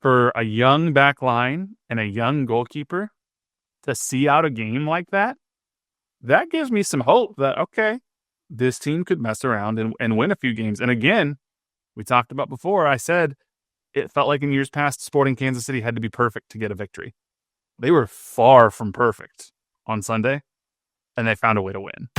for a young back line and a young goalkeeper to see out a game like that, that gives me some hope that, okay, this team could mess around and win a few games. And again, we talked about before, I said it felt like in years past, Sporting Kansas City had to be perfect to get a victory. They were far from perfect on Sunday, and they found a way to win.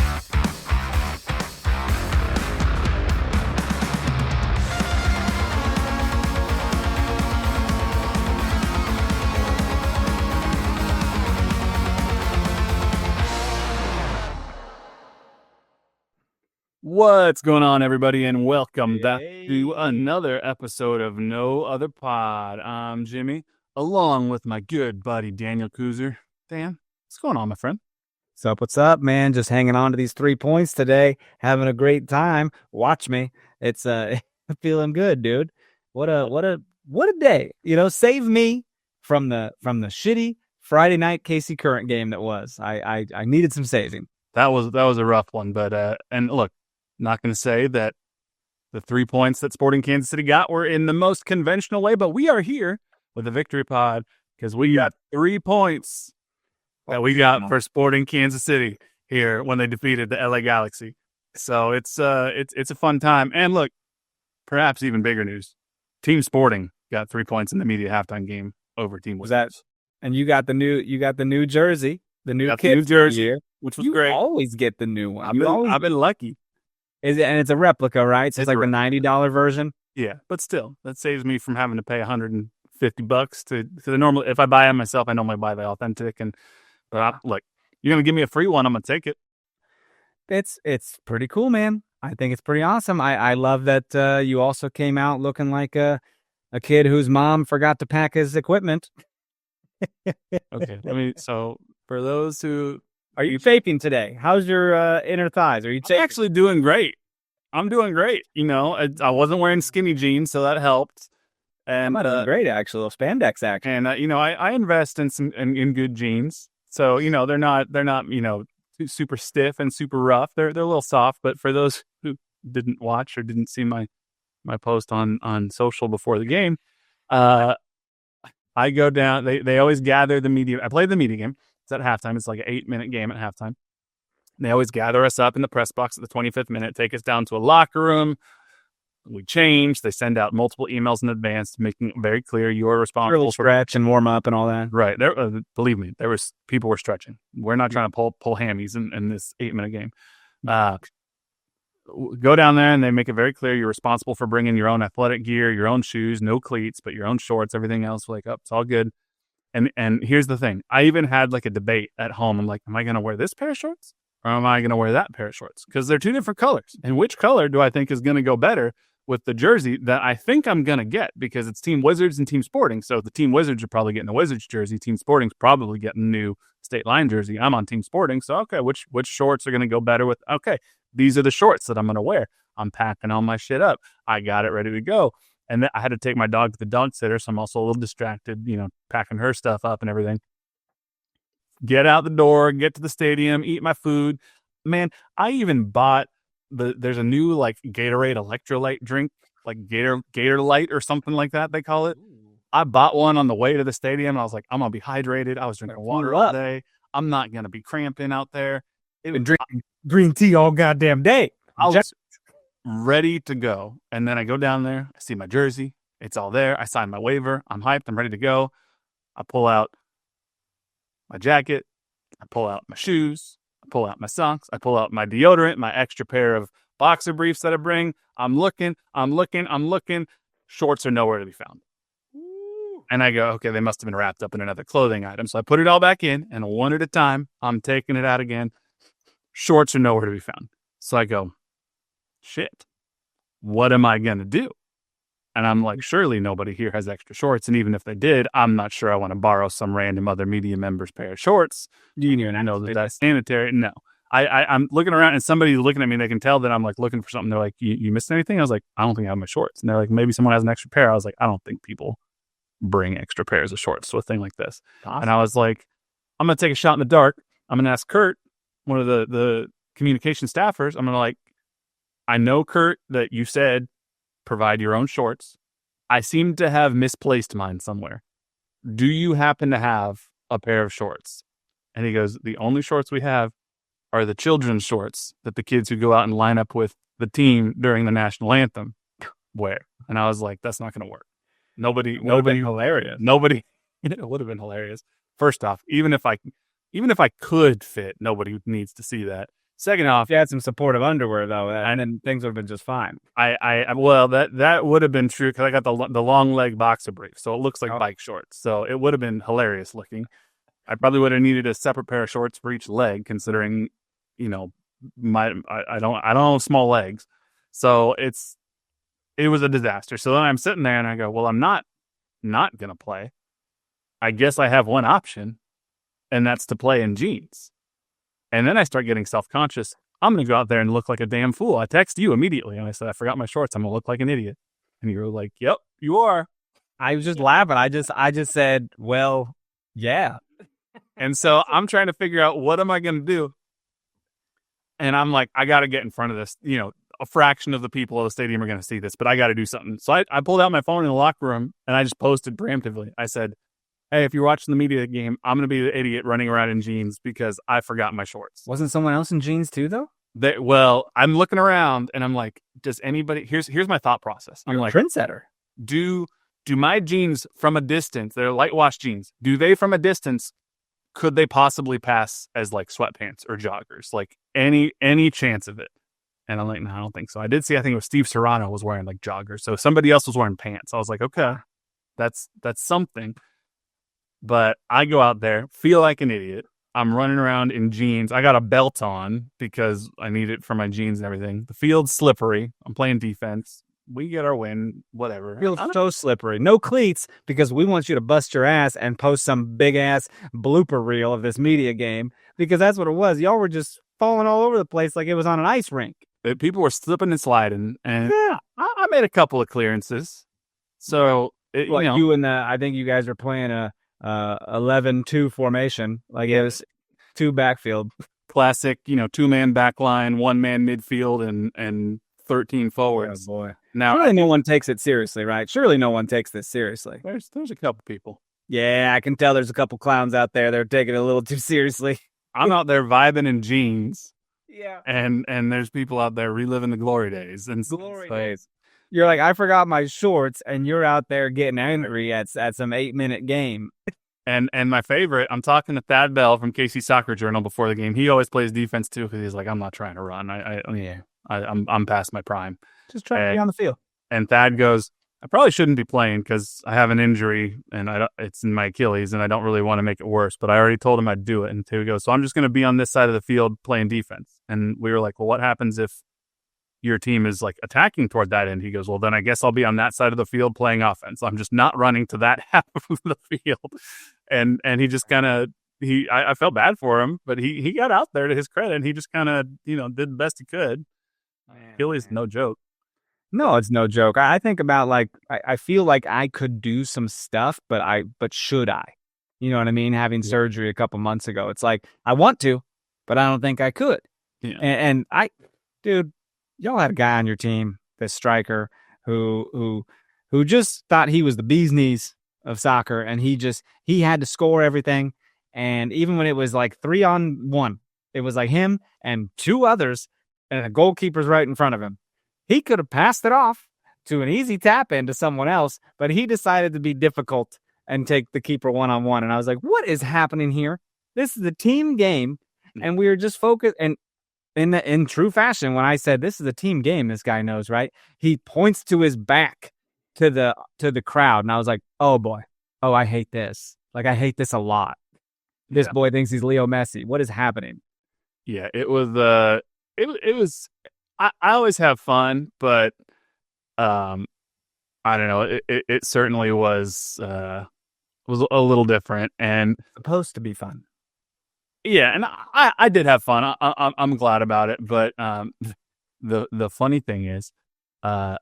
What's going on, everybody, and welcome back to another episode of No Other Pod. I'm Jimmy, along with my good buddy Daniel Kooser. Dan, what's going on, my friend? What's up, man? Just hanging on to these 3 points today, having a great time. Watch me. It's feeling good, dude. What a day. Save me from the shitty Friday night KC Current game that was. I needed some saving. That was a rough one, but and look, not going to say that the 3 points that Sporting Kansas City got were in the most conventional way, but we are here with a victory pod because we got 3 points that we got for Sporting Kansas City here when they defeated the LA Galaxy. So it's a fun time. And look, perhaps even bigger news: Team Sporting got 3 points in the media halftime game over Team Wizards. And you got the new jersey, the new jersey, which was great. You always get the new one. I've been lucky. And it's a replica, right? So it's like the $90 version. Yeah, but still, that saves me from having to pay $150 to the normal. If I buy it myself, I normally buy the authentic. But look, you're gonna give me a free one, I'm gonna take it. It's pretty cool, man. I think it's pretty awesome. I love that you also came out looking like a kid whose mom forgot to pack his equipment. Okay, so for those who. Are you vaping today? How's your inner thighs? I'm actually doing great. I'm doing great. I wasn't wearing skinny jeans, so that helped. And great, actually. Spandex action. And I invest in some in good jeans, so they're not super stiff and super rough. They're a little soft. But for those who didn't watch or didn't see my post on social before the game, I go down. They always gather the media. I played the media game. It's at halftime. It's like an 8-minute game at halftime. They always gather us up in the press box at the 25th minute, take us down to a locker room. We change. They send out multiple emails in advance, making it very clear you are responsible for stretch and warm up and all that. Right. Believe me, people were stretching. We're not trying to pull hammies in this 8-minute game. Go down there and they make it very clear you're responsible for bringing your own athletic gear, your own shoes, no cleats, but your own shorts, everything else. It's all good. And here's the thing. I even had like a debate at home. I'm like, am I going to wear this pair of shorts or am I going to wear that pair of shorts? Because they're two different colors. And which color do I think is going to go better with the jersey that I think I'm going to get? Because it's Team Wizards and Team Sporting. So the Team Wizards are probably getting the Wizards jersey. Team Sporting's probably getting a new State Line jersey. I'm on Team Sporting. So, okay, which shorts are going to go better with? Okay, these are the shorts that I'm going to wear. I'm packing all my shit up. I got it ready to go. And I had to take my dog to the dog sitter, so I'm also a little distracted, packing her stuff up and everything. Get out the door, get to the stadium, eat my food. Man, I even bought there's a new like Gatorade electrolyte drink, like Gator Light or something like that they call it. I bought one on the way to the stadium, and I was like, I'm gonna be hydrated. I was drinking water all day. I'm not gonna be cramping out there. Been drinking green tea all goddamn day. I was ready to go. And then I go down there, I see my jersey, it's all there. I sign my waiver, I'm hyped, I'm ready to go. I pull out my jacket, I pull out my shoes, I pull out my socks, I pull out my deodorant, my extra pair of boxer briefs that I bring. I'm looking. Shorts are nowhere to be found. And I go, okay, they must have been wrapped up in another clothing item. So I put it all back in, and one at a time, I'm taking it out again. Shorts are nowhere to be found. So I go, shit, what am I going to do? And I'm like, surely nobody here has extra shorts. And even if they did, I'm not sure I want to borrow some random other media member's pair of shorts. Do you even know that that's sanitary? No. I'm looking around and somebody's looking at me and they can tell that I'm like looking for something. They're like, you missed anything? I was like, I don't think I have my shorts. And they're like, maybe someone has an extra pair. I was like, I don't think people bring extra pairs of shorts to a thing like this. Awesome. And I was like, I'm going to take a shot in the dark. I'm going to ask Kurt, one of the communication staffers. I'm going to I know, Kurt, that you said provide your own shorts. I seem to have misplaced mine somewhere. Do you happen to have a pair of shorts? And he goes, the only shorts we have are the children's shorts that the kids who go out and line up with the team during the national anthem wear. And I was like, that's not going to work. Nobody, hilarious. Nobody, it would have been hilarious. First off, even if I could fit, nobody needs to see that. Second off, if you had some supportive underwear though, and then things would have been just fine. Well, that would have been true because I got the long leg boxer brief, so it looks like bike shorts. So it would have been hilarious looking. I probably would have needed a separate pair of shorts for each leg, considering, I don't have small legs, so it was a disaster. So then I'm sitting there and I go, well, I'm not gonna play. I guess I have one option, and that's to play in jeans. And then I start getting self-conscious. I'm going to go out there and look like a damn fool. I text you immediately, and I said, I forgot my shorts. I'm going to look like an idiot. And you were like, yep, you are. I was just laughing. I just said, well, yeah. And so I'm trying to figure out, what am I going to do? And I'm like, I got to get in front of this. A fraction of the people of the stadium are going to see this, but I got to do something. So I pulled out my phone in the locker room, and I just posted preemptively. I said, hey, if you're watching the media game, I'm going to be the idiot running around in jeans because I forgot my shorts. Wasn't someone else in jeans too, though? Well, I'm looking around and I'm like, does anybody, here's my thought process. I'm like, trendsetter. Do my jeans from a distance, they're light wash jeans, do they from a distance, could they possibly pass as like sweatpants or joggers? Like any chance of it? And I'm like, no, I don't think so. I did see, I think it was Steve Serrano was wearing like joggers. So somebody else was wearing pants. I was like, okay, that's something. But I go out there, feel like an idiot. I'm running around in jeans. I got a belt on because I need it for my jeans and everything. The field's slippery. I'm playing defense. We get our win, whatever. Field's so slippery. No cleats because we want you to bust your ass and post some big-ass blooper reel of this media game because that's what it was. Y'all were just falling all over the place like it was on an ice rink. People were slipping and sliding, and yeah, I made a couple of clearances. So, I think you guys are playing a 11-2 formation. Like it was two backfield. Classic, 2-man back line, 1-man midfield, and 13 forwards. Oh boy. Now, surely no one takes it seriously, right? Surely no one takes this seriously. There's a couple people. Yeah, I can tell there's a couple clowns out there. They're taking it a little too seriously. I'm out there vibing in jeans. Yeah. And there's people out there reliving the glory days. And glory days. You're like, I forgot my shorts, and you're out there getting angry at some 8-minute game. And my favorite, I'm talking to Thad Bell from KC Soccer Journal before the game. He always plays defense too because he's like, I'm not trying to run. I'm past my prime. Just trying to be on the field. And Thad goes, I probably shouldn't be playing because I have an injury and it's in my Achilles and I don't really want to make it worse. But I already told him I'd do it. And he goes, so I'm just going to be on this side of the field playing defense. And we were like, well, what happens if your team is like attacking toward that end? He goes, well, then I guess I'll be on that side of the field playing offense. I'm just not running to that half of the field. And he just kind of, I felt bad for him, but he got out there to his credit and he just kind of, did the best he could. Achilles, no joke. No, it's no joke. I think about like, I feel like I could do some stuff, but should I? You know what I mean? Having surgery a couple months ago, it's like, I want to, but I don't think I could. Yeah. And dude, y'all had a guy on your team, this striker, who just thought he was the bee's knees of soccer, and he had to score everything. And even when it was like 3-on-1, it was like him and two others, and the goalkeeper's right in front of him. He could have passed it off to an easy tap in to someone else, but he decided to be difficult and take the keeper 1-on-1. And I was like, what is happening here? This is a team game, and we were just focused. And in true fashion, when I said this is a team game, this guy knows, right? He points to his back to the crowd, and I was like, oh boy, I hate this. Like, I hate this a lot. This boy thinks he's Leo Messi. What is happening? Yeah, it was. It was. I always have fun, but I don't know. It certainly was a little different, and supposed to be fun. Yeah, and I did have fun. I'm glad about it. But the funny thing is, I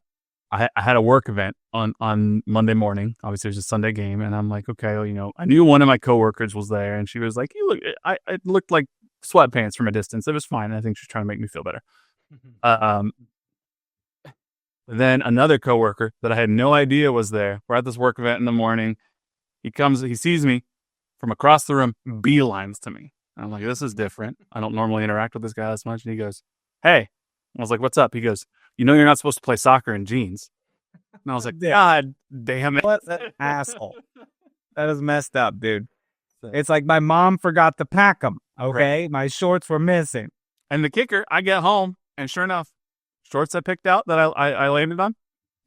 had a work event on Monday morning. Obviously, it was a Sunday game, and I'm like, okay, well, I knew one of my coworkers was there, and she was like, it looked like sweatpants from a distance. It was fine. I think she's trying to make me feel better. The Then another coworker that I had no idea was there. We're at this work event in the morning. He comes, he sees me from across the room, beelines to me. I'm like, this is different. I don't normally interact with this guy this much. And he goes, hey. I was like, what's up? He goes, you know you're not supposed to play soccer in jeans. And I was like, God damn it. What an asshole. That is messed up, dude. It's like my mom forgot to pack them, okay? Right. My shorts were missing. And the kicker, I get home, and sure enough, shorts I picked out that I landed on,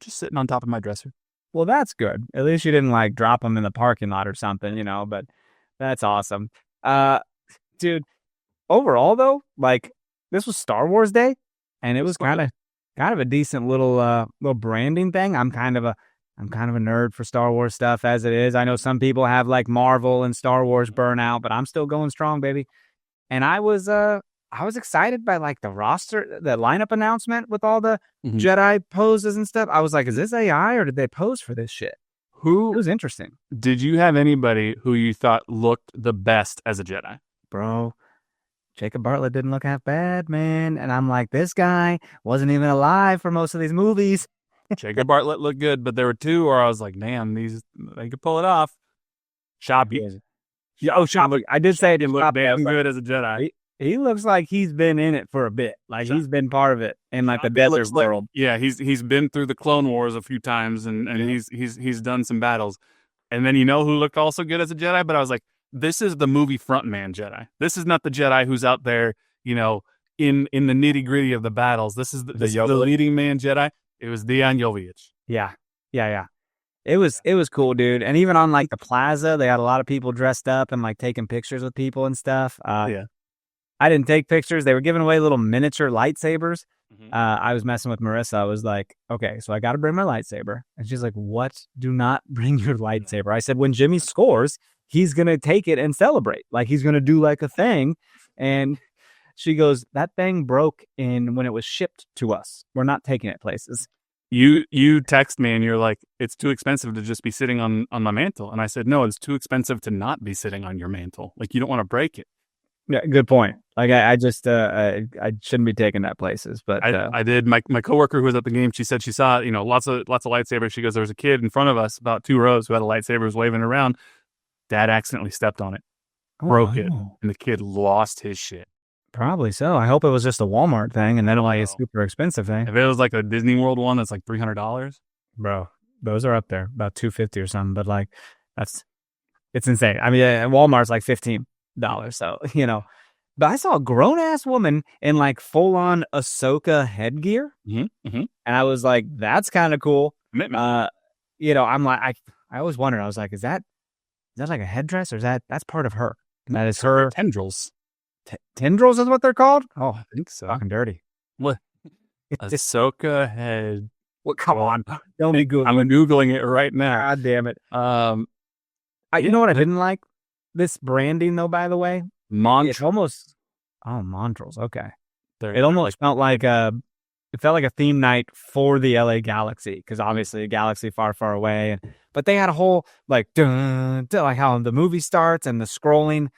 just sitting on top of my dresser. Well, that's good. At least you didn't, like, drop them in the parking lot or something, you know, but that's awesome. Dude, overall, though, like, this was Star Wars Day, and it was kind of a decent little branding thing. I'm kind of a nerd for Star Wars stuff as it is. I know some people have like Marvel and Star Wars burnout, but I'm still going strong, baby. And I was excited by like the roster, the lineup announcement with all the Jedi poses and stuff. I was like, is this AI or did they pose for this shit? It was interesting. Did you have anybody who you thought looked the best as a Jedi? Bro, Jacob Bartlett didn't look half bad, man. And I'm like, this guy wasn't even alive for most of these movies. Jacob Bartlett looked good, but there were two where I was like, damn, they could pull it off. Shabby. Shabby. I did say it didn't look damn good as a Jedi. He looks like he's been in it for a bit. Like he's been part of it in like the desert world. Yeah, he's been through the Clone Wars a few times and he's done some battles. And then you know who looked also good as a Jedi, but I was like, this is the movie frontman Jedi. This is not the Jedi who's out there, you know, in the nitty-gritty of the battles. This is the leading man Jedi. It was Dejan Jovic. Yeah. It was cool, dude. And even on like the plaza, they had a lot of people dressed up and like taking pictures with people and stuff. Yeah. I didn't take pictures. They were giving away little miniature lightsabers. I was messing with Marissa. I was like, okay, so I got to bring my lightsaber. And she's like, what? Do not bring your lightsaber. I said, when Jimmy scores, he's going to take it and celebrate. Like he's going to do like a thing. And she goes, that thing broke when it was shipped to us. We're not taking it places. You text me and you're like, it's too expensive to just be sitting on my mantle. And I said, no, it's too expensive to not be sitting on your mantle. Like you don't want to break it. Yeah, good point. Like I just I shouldn't be taking that places, but I did. My coworker who was at the game, she said she saw, you know, lots of lightsabers. She goes, there was a kid in front of us about 2 rows who had a lightsaber, was waving around. Dad accidentally stepped on it, broke it, and the kid lost his shit. Probably so. I hope it was just a Walmart thing and then like a super expensive thing. If it was like a Disney World one that's like $300, bro, those are up there, about $250 or something. But like it's insane. I mean, Walmart's like $15. So, you know, but I saw a grown ass woman in like full on Ahsoka headgear. And I was like, that's kind of cool. You know, I'm like, I always wondered, I was like, is that like a headdress or that's part of her? And that is her tendrils. Tendrils is what they're called? Oh, I think so. Fucking dirty. What? Ahsoka head. What? Come on. Don't be Googling. I'm Googling it right now. God damn it. You know what I didn't like? This branding, though, by the way. It's almost... Oh, Montrals. Okay. It almost felt like it felt like a theme night for the LA Galaxy, because obviously a galaxy far, far away. But they had a whole, like, dun, dun, like how the movie starts and the scrolling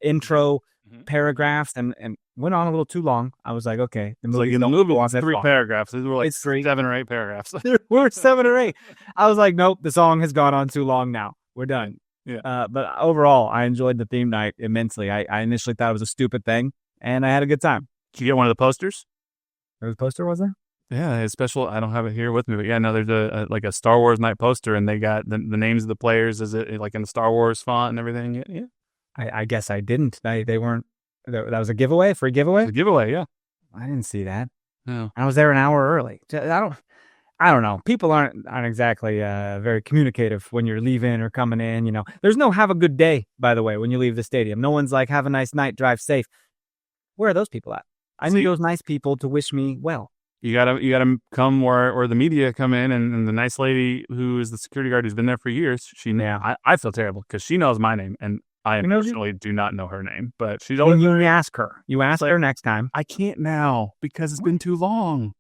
intro paragraphs and went on a little too long. I was like, okay. The movie was 3 paragraphs. These were like 7 or 8 paragraphs. There were 7 or 8. I was like, nope, the song has gone on too long now. We're done. Yeah. But overall, I enjoyed the theme night immensely. I initially thought it was a stupid thing, and I had a good time. Did you get one of the posters? There was a poster, was there? Yeah, it's special. I don't have it here with me, but yeah, no, there's a Star Wars night poster, and they got the names of the players is it like in the Star Wars font and everything. Yeah. I guess I didn't. They weren't. That was a giveaway, free giveaway. It's a giveaway, yeah. I didn't see that. No, I was there an hour early. I don't know. People aren't exactly very communicative when you're leaving or coming in. You know, there's no "have a good day," by the way, when you leave the stadium. No one's like, "Have a nice night, drive safe." Where are those people at? I need those nice people to wish me well. You gotta come where the media come in, and the nice lady who is the security guard who's been there for years. I feel terrible because she knows my name, and I unfortunately do not know her name. But she's always. You ask her. You ask her next time. I can't now because it's been too long.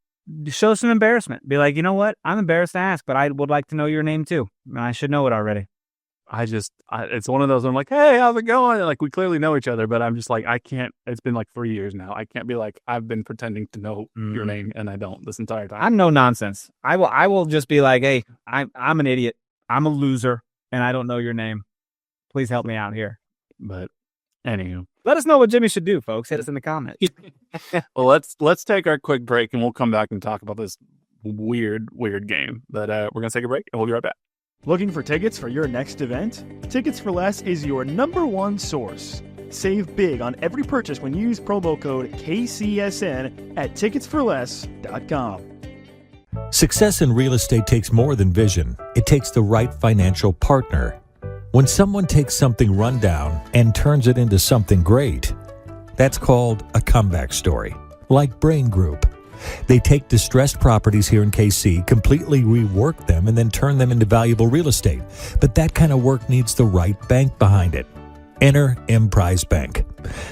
Show some embarrassment. Be like, you know what? I'm embarrassed to ask, but I would like to know your name too. I should know it already. it's one of those where I'm like, hey, how's it going? And like, we clearly know each other, but I'm just like, I can't, it's been like 3 years now. I can't be like, I've been pretending to know your name and I don't this entire time. I'm no nonsense. I will just be like, hey, I'm an idiot. I'm a loser and I don't know your name. Please help me out here. But anywho, let us know what Jimmy should do, folks. Hit us in the comments. Well, let's take our quick break and we'll come back and talk about this weird game. But we're going to take a break and we'll be right back. Looking for tickets for your next event? Tickets for Less is your #1 source. Save big on every purchase when you use promo code KCSN at ticketsforless.com. Success in real estate takes more than vision. It takes the right financial partner. When someone takes something rundown and turns it into something great, that's called a comeback story, like Brain Group. They take distressed properties here in KC, completely rework them, and then turn them into valuable real estate. But that kind of work needs the right bank behind it. Enter Emprise Bank.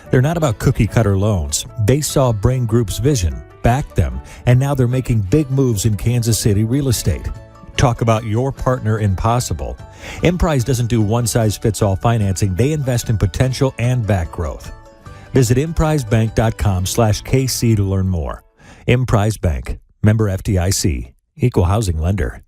They're not about cookie-cutter loans. They saw Brain Group's vision, backed them, and now they're making big moves in Kansas City real estate. Talk about your partner in possible. Emprise doesn't do one-size-fits-all financing. They invest in potential and back growth. Visit emprisebank.com/KC to learn more. Emprise Bank, member FDIC, equal housing lender.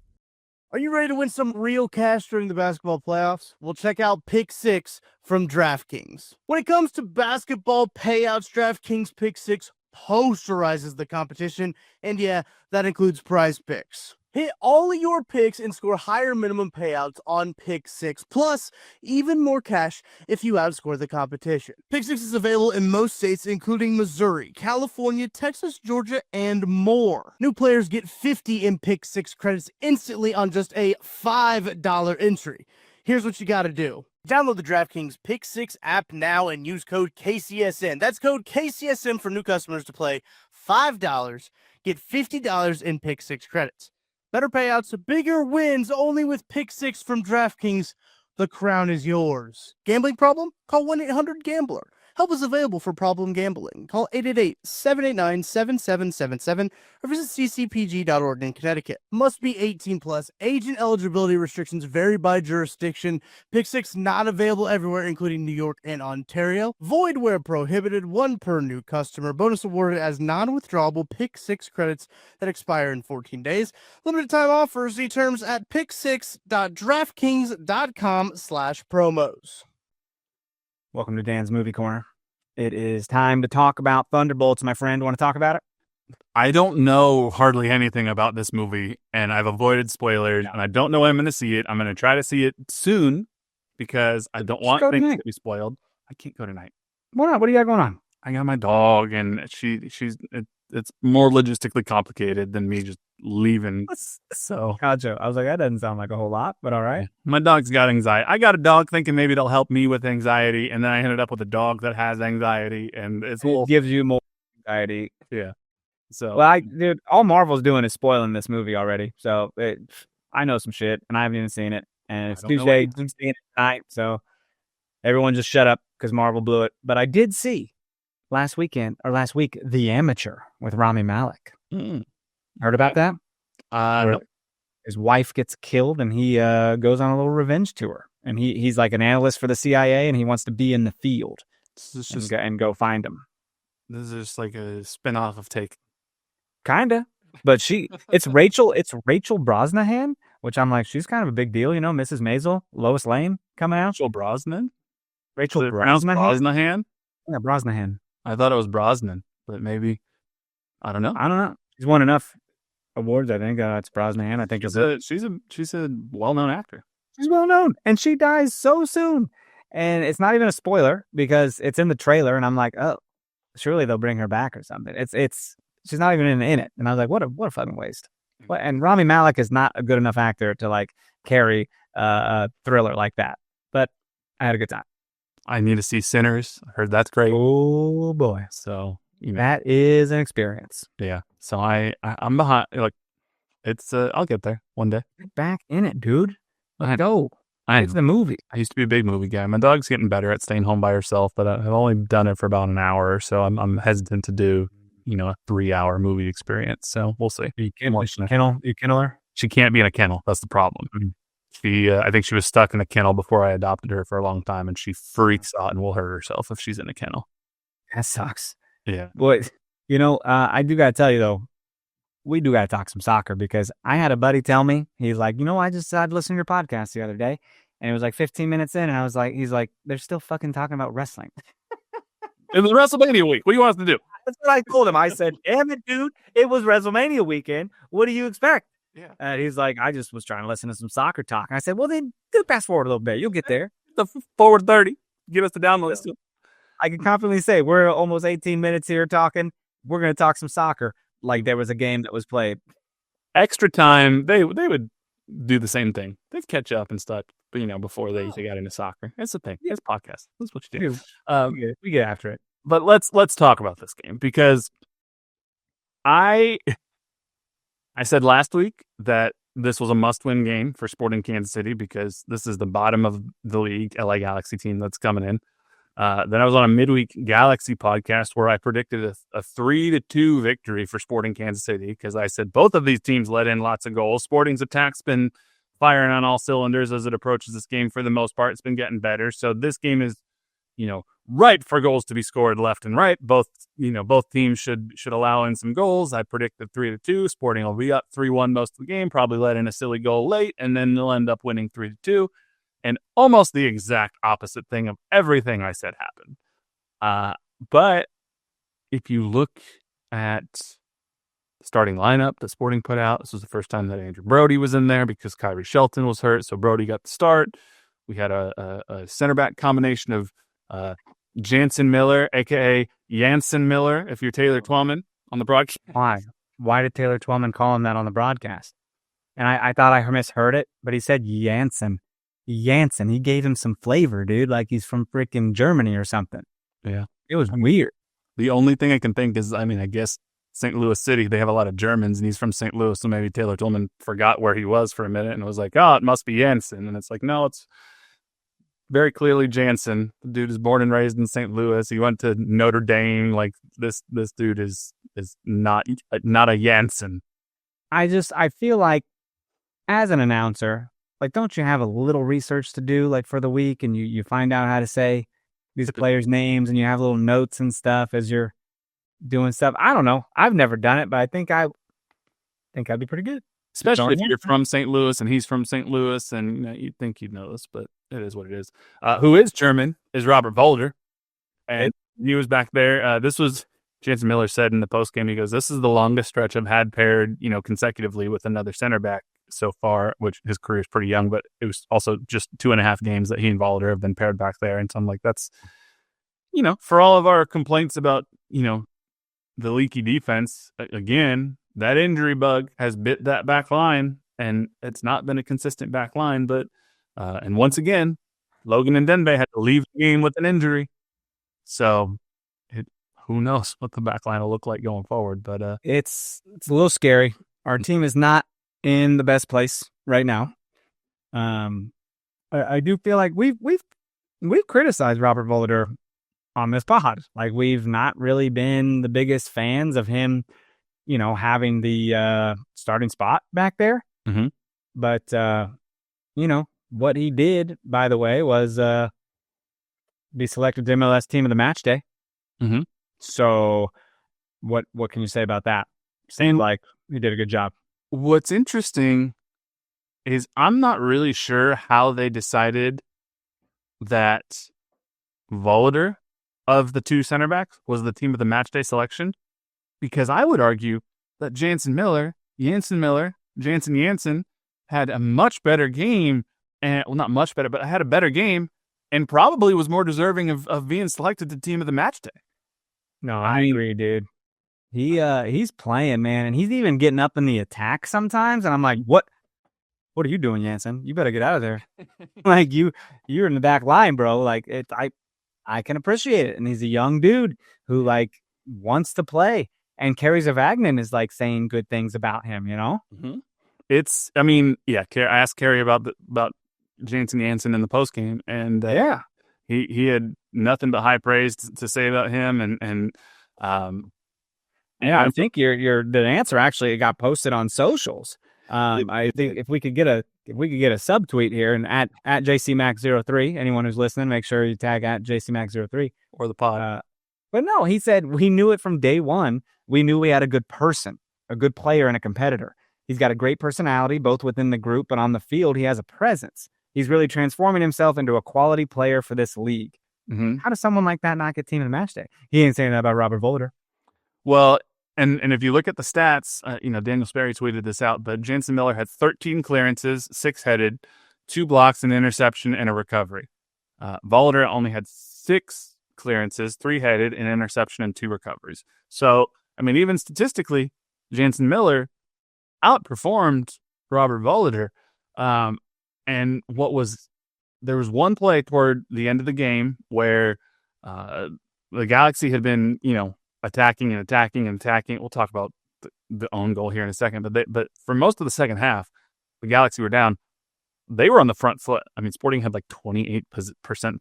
Are you ready to win some real cash during the basketball playoffs? Well, check out Pick 6 from DraftKings. When it comes to basketball payouts, DraftKings Pick 6 posterizes the competition, and yeah, that includes Prize Picks. Hit all of your picks and score higher minimum payouts on Pick 6, plus even more cash if you outscore the competition. Pick 6 is available in most states, including Missouri, California, Texas, Georgia, and more. New players get 50 in Pick 6 credits instantly on just a $5 entry. Here's what you gotta do. Download the DraftKings Pick 6 app now and use code KCSN. That's code KCSN for new customers to play $5, get $50 in Pick 6 credits. Better payouts, bigger wins, only with Pick 6 from DraftKings. The crown is yours. Gambling problem? Call 1-800-GAMBLER. Help is available for problem gambling. Call 888-789-7777 or visit ccpg.org in Connecticut. Must be 18 plus. Age and eligibility restrictions vary by jurisdiction. Pick 6 not available everywhere, including New York and Ontario. Void where prohibited. 1 per new customer. Bonus awarded as non-withdrawable Pick 6 credits that expire in 14 days. Limited time offers. See terms at pick6.draftkings.com/promos. Welcome to Dan's Movie Corner. It is time to talk about Thunderbolts, my friend. Want to talk about it? I don't know hardly anything about this movie, and I've avoided spoilers, and I don't know when I'm going to see it. I'm going to try to see it soon because I don't want things to be spoiled. I can't go tonight. Why not? What do you got going on? I got my dog, and it's more logistically complicated than me just leaving. So, gotcha. I was like, that doesn't sound like a whole lot, but all right. My dog's got anxiety. I got a dog thinking maybe it'll help me with anxiety, and then I ended up with a dog that has anxiety, and it gives you more anxiety. Yeah. So, well, dude, all Marvel's doing is spoiling this movie already. So I know some shit, and I haven't even seen it. And it's Tuesday, I'm seeing it tonight. So everyone just shut up because Marvel blew it. But I did see last week, The Amateur with Rami Malek. Heard about that? No. His wife gets killed, and he goes on a little revenge tour. And he's like an analyst for the CIA, and he wants to be in the field and go find him. This is just like a spinoff of Take. Kinda, but it's Rachel Brosnahan, which I'm like, she's kind of a big deal, you know. Mrs. Maisel, Lois Lane coming out. Rachel Brosnan. Brosnahan. Yeah, Brosnahan. I thought it was Brosnan, but maybe I don't know. She's won enough awards, I think. It's Brosnahan. I think she's a well-known actor. She's well-known, and she dies so soon. And it's not even a spoiler because it's in the trailer, and I'm like, oh, surely they'll bring her back or something. She's not even in it, and I was like, what a fucking waste. And Rami Malek is not a good enough actor to like carry a thriller like that. But I had a good time. I need to see Sinners. I heard that's great. Oh boy! So that is an experience. Yeah. So I'm behind. Like it's I'll get there one day. Get back in it, dude. Let's go. It's the movie. I used to be a big movie guy. My dog's getting better at staying home by herself, but I've only done it for about an hour or so. I'm hesitant to do a 3-hour movie experience. So we'll see. You kennel her? She can't be in a kennel. That's the problem. I think she was stuck in a kennel before I adopted her for a long time, and she freaks out and will hurt herself if she's in a kennel. That sucks. Yeah. Boy, I do got to tell you, though, we do got to talk some soccer because I had a buddy tell me, he's like, I just decided to listen to your podcast the other day. And it was like 15 minutes in, and I was like, he's like, they're still fucking talking about wrestling. It was WrestleMania week. What do you want us to do? That's what I told him. I said, damn it, dude. It was WrestleMania weekend. What do you expect? Yeah. And he's like, I just was trying to listen to some soccer talk. And I said, well, then do fast forward a little bit. You'll get there. The forward 30. Give us the download. I can confidently say we're almost 18 minutes here talking. We're going to talk some soccer like there was a game that was played. Extra time, they would do the same thing. They'd catch up and stuff, but before they got into soccer. It's the thing. It's a podcast. That's what you do. We get after it. But let's talk about this game because I said last week that this was a must-win game for Sporting Kansas City because this is the bottom of the league LA Galaxy team that's coming in. Then I was on a midweek Galaxy podcast where I predicted a 3-2 victory for Sporting Kansas City because I said both of these teams let in lots of goals. Sporting's attack's been firing on all cylinders as it approaches this game. For the most part, it's been getting better. So this game is, ripe for goals to be scored left and right. Both teams should allow in some goals. I predicted 3-2. Sporting will be up 3-1 most of the game, probably let in a silly goal late, and then they'll end up winning 3-2. And almost the exact opposite thing of everything I said happened. But if you look at the starting lineup that Sporting put out, this was the first time that Andrew Brody was in there because Kyrie Shelton was hurt. So Brody got the start. We had a center back combination of Jansen Miller, a.k.a. Jansen Miller, if you're Taylor Twellman on the broadcast. Why did Taylor Twellman call him that on the broadcast? And I thought I misheard it, but he said Jansen. Jansen. He gave him some flavor, dude, like he's from freaking Germany or something. Yeah. It was weird. The only thing I can think is, I guess St. Louis City, they have a lot of Germans, and he's from St. Louis, so maybe Taylor Twellman forgot where he was for a minute and was like, oh, it must be Jansen. And it's like, no, it's very clearly Jansen. The dude is born and raised in St. Louis. He went to Notre Dame. Like, this dude is not a Jansen. I feel like as an announcer, like, don't you have a little research to do, like, for the week, and you find out how to say these players' names, and you have little notes and stuff as you're doing stuff? I don't know. I've never done it, but I think I'd be pretty good. Especially if you're from St. Louis and he's from St. Louis, and you'd think you'd know this, but it is what it is. Who is German is Robert Volder, and he was back there. This was Jansen Miller said in the postgame. He goes, "This is the longest stretch I've had paired, consecutively with another center back so far." Which his career is pretty young, but it was also just 2.5 games that he and Volder have been paired back there. And so I'm like, that's, for all of our complaints about, the leaky defense, again, that injury bug has bit that back line, and it's not been a consistent back line. But and once again, Logan and Denbe had to leave the game with an injury, so who knows what the back line will look like going forward. But it's a little scary. Our team is not in the best place right now. I do feel like we've criticized Robert Volder on this pod. Like, we've not really been the biggest fans of him, having the starting spot back there. Mm-hmm. But what he did, by the way, was be selected to MLS Team of the Match Day. Mm-hmm. So what can you say about that? Seemed like he did a good job. What's interesting is I'm not really sure how they decided that Volder, of the two center backs, was the Team of the Match Day selection, because I would argue that Jansen had a much better game, and not much better, but had a better game, and probably was more deserving of being selected to Team of the Match Day. No, I agree, dude. He's playing, man, and he's even getting up in the attack sometimes, and I'm like, what are you doing, Jansen? You better get out of there. Like, you're in the back line, bro. Like, I can appreciate it. And he's a young dude who, like, wants to play. And Kerry Zavagnin is, like, saying good things about him, Mm-hmm. I asked Kerry about Jansen in the postgame, and he had nothing but high praise to say about him, and I think the answer actually got posted on socials. I think if we could get if we could get a subtweet here and at JCMac03, anyone who's listening, make sure you tag at JCMac03 or the pod. But no, he said we knew it from day one. We knew we had a good person, a good player, and a competitor. He's got a great personality, both within the group, but on the field, he has a presence. He's really transforming himself into a quality player for this league. Mm-hmm. How does someone like that not get team of the match day? He ain't saying that about Robert Volter. Well, and if you look at the stats, Daniel Sperry tweeted this out, but Jansen Miller had 13 clearances, 6-headed, 2 blocks, an interception, and a recovery. Volter only had 6 clearances, 3-headed, an interception, and 2 recoveries. So, I mean, even statistically, Jansen Miller outperformed Robert Volter. And there was one play toward the end of the game where the Galaxy had been, attacking. We'll talk about the own goal here in a second, but for most of the second half, the Galaxy were down. They were on the front foot. I mean, Sporting had like 28%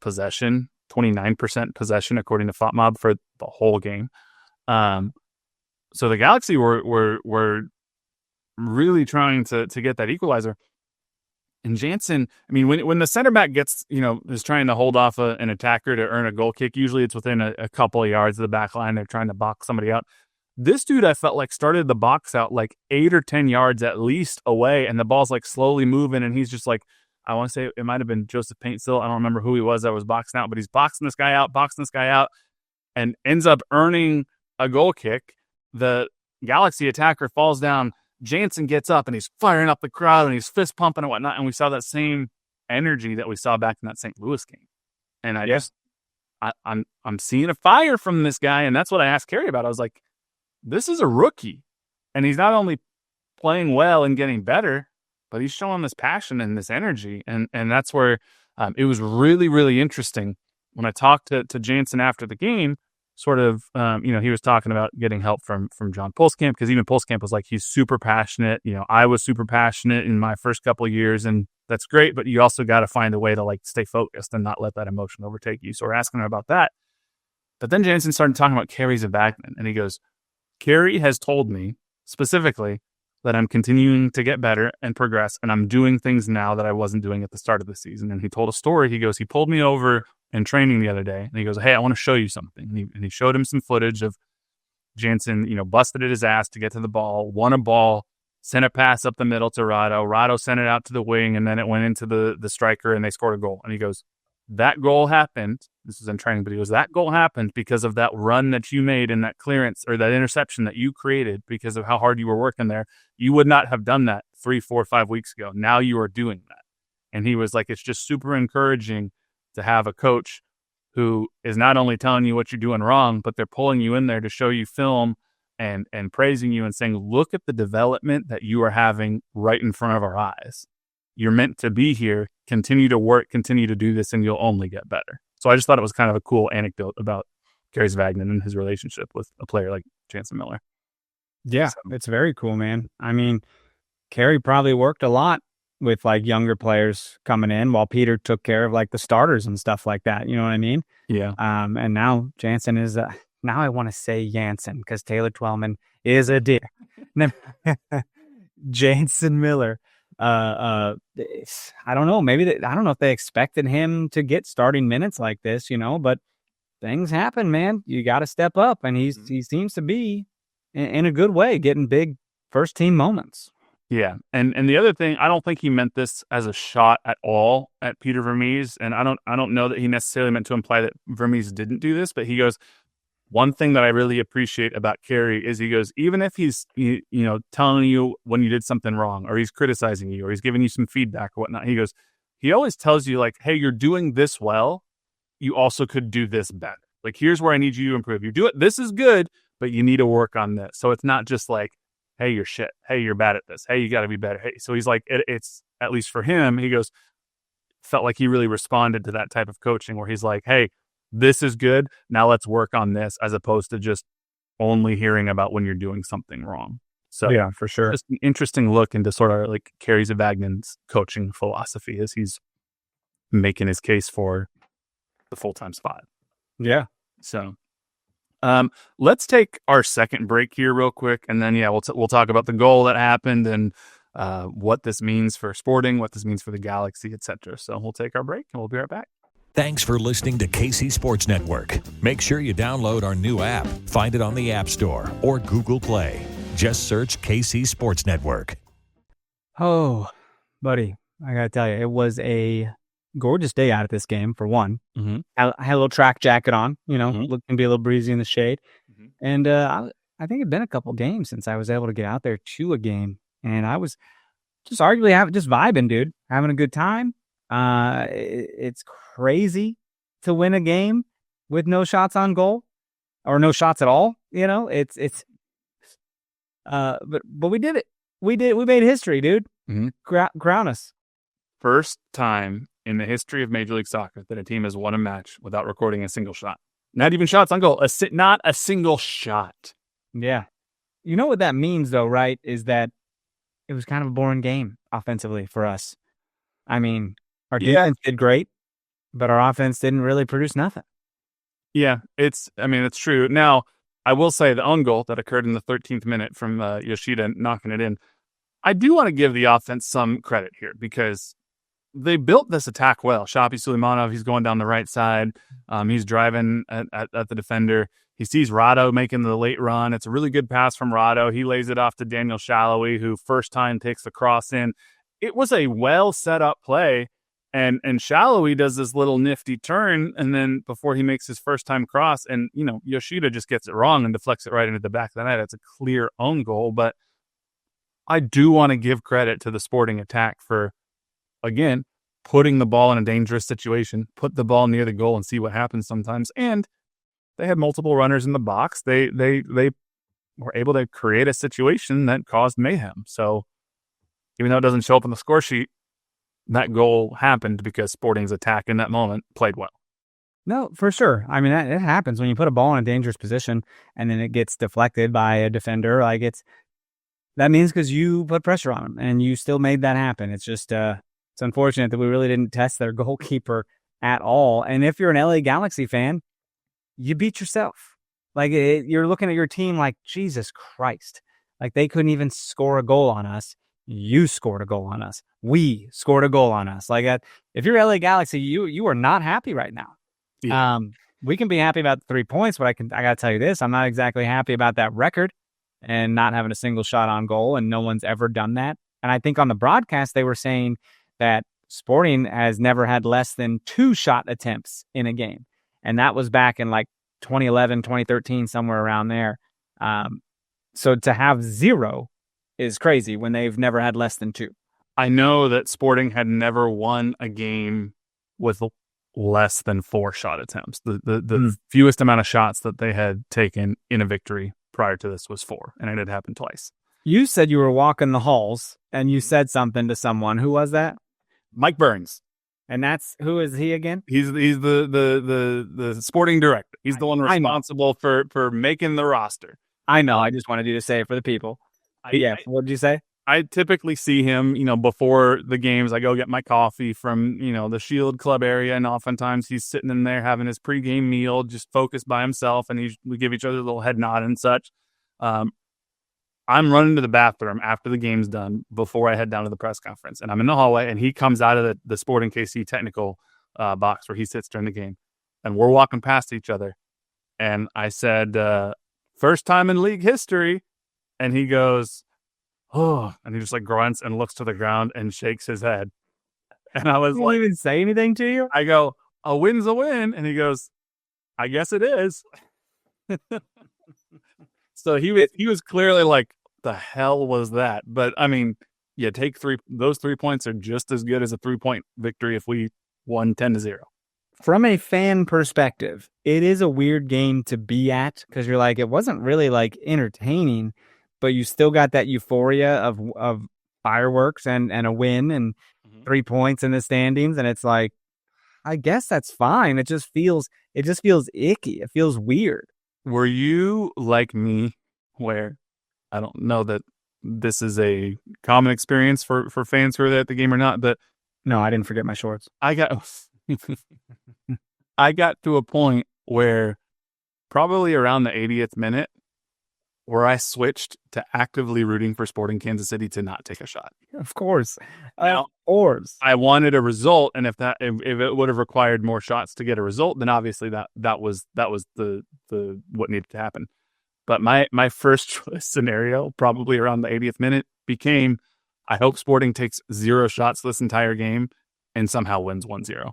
possession, 29% possession according to FotMob for the whole game. So the Galaxy were really trying to get that equalizer. And Jansen, I mean, when the center back gets, is trying to hold off an attacker to earn a goal kick, usually it's within a couple of yards of the back line. They're trying to box somebody out. This dude, I felt like, started the box out like 8 or 10 yards at least away, and the ball's like slowly moving, and he's just like, I want to say it might have been Joseph Paintstill. I don't remember who he was that was boxing out, but he's boxing this guy out, and ends up earning a goal kick. The Galaxy attacker falls down. Jansen gets up and he's firing up the crowd and he's fist pumping and whatnot. And we saw that same energy that we saw back in that St. Louis game. And I'm seeing a fire from this guy. And that's what I asked Kerry about. I was like, this is a rookie. And he's not only playing well and getting better, but he's showing this passion and this energy. And that's where it was really, really interesting when I talked to Jansen after the game. Sort of, he was talking about getting help from John Pulskamp, because even Pulskamp was like, he's super passionate. I was super passionate in my first couple of years, and that's great, but you also got to find a way to like stay focused and not let that emotion overtake you. So we're asking him about that. But then Jansen started talking about Kerry Zavagnin, and he goes, Kerry has told me specifically that I'm continuing to get better and progress, and I'm doing things now that I wasn't doing at the start of the season. And he told a story. He goes, he pulled me over in training the other day, and he goes, hey, I want to show you something. And he showed him some footage of Jansen, busted at his ass to get to the ball, won a ball, sent a pass up the middle to Rado. Rado sent it out to the wing, and then it went into the striker, and they scored a goal. And he goes, that goal happened. This was in training, but he goes, that goal happened because of that run that you made and that clearance or that interception that you created because of how hard you were working there. You would not have done that 3, 4, 5 weeks ago. Now you are doing that. And he was like, it's just super encouraging to have a coach who is not only telling you what you're doing wrong, but they're pulling you in there to show you film and praising you and saying, look at the development that you are having right in front of our eyes. You're meant to be here. Continue to work, continue to do this, and you'll only get better. So I just thought it was kind of a cool anecdote about Kerry Zavagnin and his relationship with a player like Jansen Miller. Yeah, it's very cool, man. I mean, Kerry probably worked a lot with like younger players coming in while Peter took care of like the starters and stuff like that. You know what I mean? Yeah. And now Jansen is now I want to say Jansen because Taylor Twellman is a dick. Jansen Miller. I don't know. Maybe I don't know if they expected him to get starting minutes like this, but things happen, man. You got to step up, and he seems to be in a good way, getting big first team moments. Yeah, and the other thing, I don't think he meant this as a shot at all at Peter Vermees, and I don't know that he necessarily meant to imply that Vermees didn't do this, but he goes, one thing that I really appreciate about Kerry is he goes, even if he's telling you when you did something wrong, or he's criticizing you, or he's giving you some feedback or whatnot, he goes, he always tells you like, hey, you're doing this well, you also could do this better. Like, here's where I need you to improve. You do it, this is good, but you need to work on this. So it's not just like, hey, you're shit. Hey, you're bad at this. Hey, you got to be better. Hey, so he's like, it's at least for him, he goes, felt like he really responded to that type of coaching where he's like, hey, this is good. Now let's work on this, as opposed to just only hearing about when you're doing something wrong. So yeah, for sure. Just an interesting look into sort of like Kerry Zavagnin's coaching philosophy as he's making his case for the full-time spot. Yeah. So let's take our second break here real quick. And then, we'll talk about the goal that happened and what this means for Sporting, what this means for the Galaxy, etc. So we'll take our break and we'll be right back. Thanks for listening to KC Sports Network. Make sure you download our new app. Find it on the App Store or Google Play. Just search KC Sports Network. Oh, buddy, I got to tell you, it was a gorgeous day out at this game, for one. Mm-hmm. I had a little track jacket on, Mm-hmm. Looking to be a little breezy in the shade. Mm-hmm. And I think it'd been a couple games since I was able to get out there to a game. And I was just arguably just vibing, dude, having a good time. It's crazy to win a game with no shots on goal or no shots at all. But we did it. We made history, dude. Mm-hmm. Crown us. First time in the history of Major League Soccer that a team has won a match without recording a single shot. Not even shots on goal. Not a single shot. Yeah. You know what that means, though, right? Is that it was kind of a boring game offensively for us. I mean, our defense did great, but our offense didn't really produce nothing. Yeah, it's true. Now, I will say the own goal that occurred in the 13th minute from Yoshida knocking it in, I do want to give the offense some credit here because they built this attack well. Shapi Suleimanov, he's going down the right side. He's driving at the defender. He sees Rado making the late run. It's a really good pass from Rado. He lays it off to Daniel Shallowy, who first time takes the cross in. It was a well set up play, and Shallowy does this little nifty turn, and then before he makes his first time cross, and Yoshida just gets it wrong and deflects it right into the back of the net. It's a clear own goal, but I do want to give credit to the Sporting attack for, again, putting the ball in a dangerous situation, put the ball near the goal and see what happens sometimes. And they had multiple runners in the box. They were able to create a situation that caused mayhem. So even though it doesn't show up on the score sheet, that goal happened because Sporting's attack in that moment played well. No, for sure. I mean, it happens when you put a ball in a dangerous position and then it gets deflected by a defender. That means because you put pressure on them and you still made that happen. It's just it's unfortunate that we really didn't test their goalkeeper at all. And if you're an LA Galaxy fan, you beat yourself. You're looking at your team like, Jesus Christ. They couldn't even score a goal on us. You scored a goal on us. We scored a goal on us. If you're LA Galaxy, you are not happy right now. Yeah. We can be happy about the 3 points, but I got to tell you this. I'm not exactly happy about that record and not having a single shot on goal, and no one's ever done that. And I think on the broadcast, they were saying that Sporting has never had less than 2 shot attempts in a game. And that was back in 2011, 2013, somewhere around there. So to have 0 is crazy when they've never had less than 2. I know that Sporting had never won a game with less than 4 shot attempts. The fewest amount of shots that they had taken in a victory prior to this was 4, and it had happened twice. You said you were walking the halls, and you said something to someone. Who was that? Mike Burns. And who is he again? He's the sporting director. He's the one responsible for making the roster. I know. I just wanted you to say it for the people. What did you say? I typically see him, before the games. I go get my coffee from, the Shield Club area, and oftentimes he's sitting in there having his pregame meal, just focused by himself, and we give each other a little head nod and such. I'm running to the bathroom after the game's done before I head down to the press conference, and I'm in the hallway, and he comes out of the Sporting KC technical box where he sits during the game, and we're walking past each other, and I said, first time in league history, and he goes, oh, and he just grunts and looks to the ground and shakes his head. And I was won't even say anything to you? I go, a win's a win. And he goes, I guess it is. So he was clearly the hell was that? But I mean, you take 3, those 3 points are just as good as a 3-point victory if we won 10-0. From a fan perspective, it is a weird game to be at because you're it wasn't really entertaining, but you still got that euphoria of fireworks and a win and 3 points in the standings. And it's I guess that's fine. It just feels icky. It feels weird. Were you like me where I don't know that this is a common experience for fans who are there at the game or not, but no, I didn't forget my shorts. I got to a point where probably around the 80th minute, where I switched to actively rooting for Sporting Kansas City to not take a shot. Of course. Now, Of course. I wanted a result, and if it would have required more shots to get a result, then obviously that was the what needed to happen. But my first choice scenario, probably around the 80th minute, became I hope Sporting takes 0 shots this entire game and somehow wins 1-0.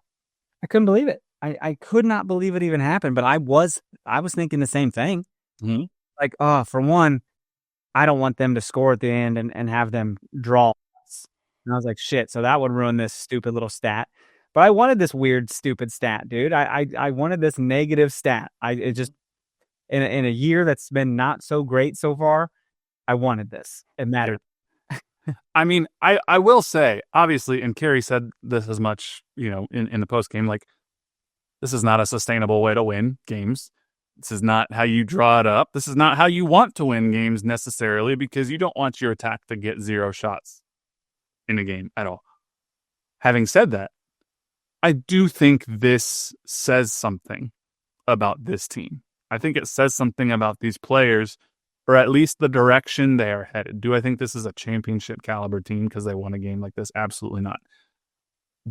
I couldn't believe it. I could not believe it even happened, but I was thinking the same thing. Mm-hmm. Like, for one, I don't want them to score at the end and have them draw us. And I was like, shit, so that would ruin this stupid little stat. But I wanted this weird, stupid stat, dude. I wanted this negative stat. It just in a year that's been not so great so far, I wanted this. It mattered. I mean, I will say, obviously, and Kerry said this as much, in the post game, like, this is not a sustainable way to win games. This is not how you draw it up. This is not how you want to win games necessarily, because you don't want your attack to get 0 shots in a game at all. Having said that, I do think this says something about this team. I think it says something about these players, or at least the direction they are headed. Do I think this is a championship caliber team because they won a game like this? Absolutely not.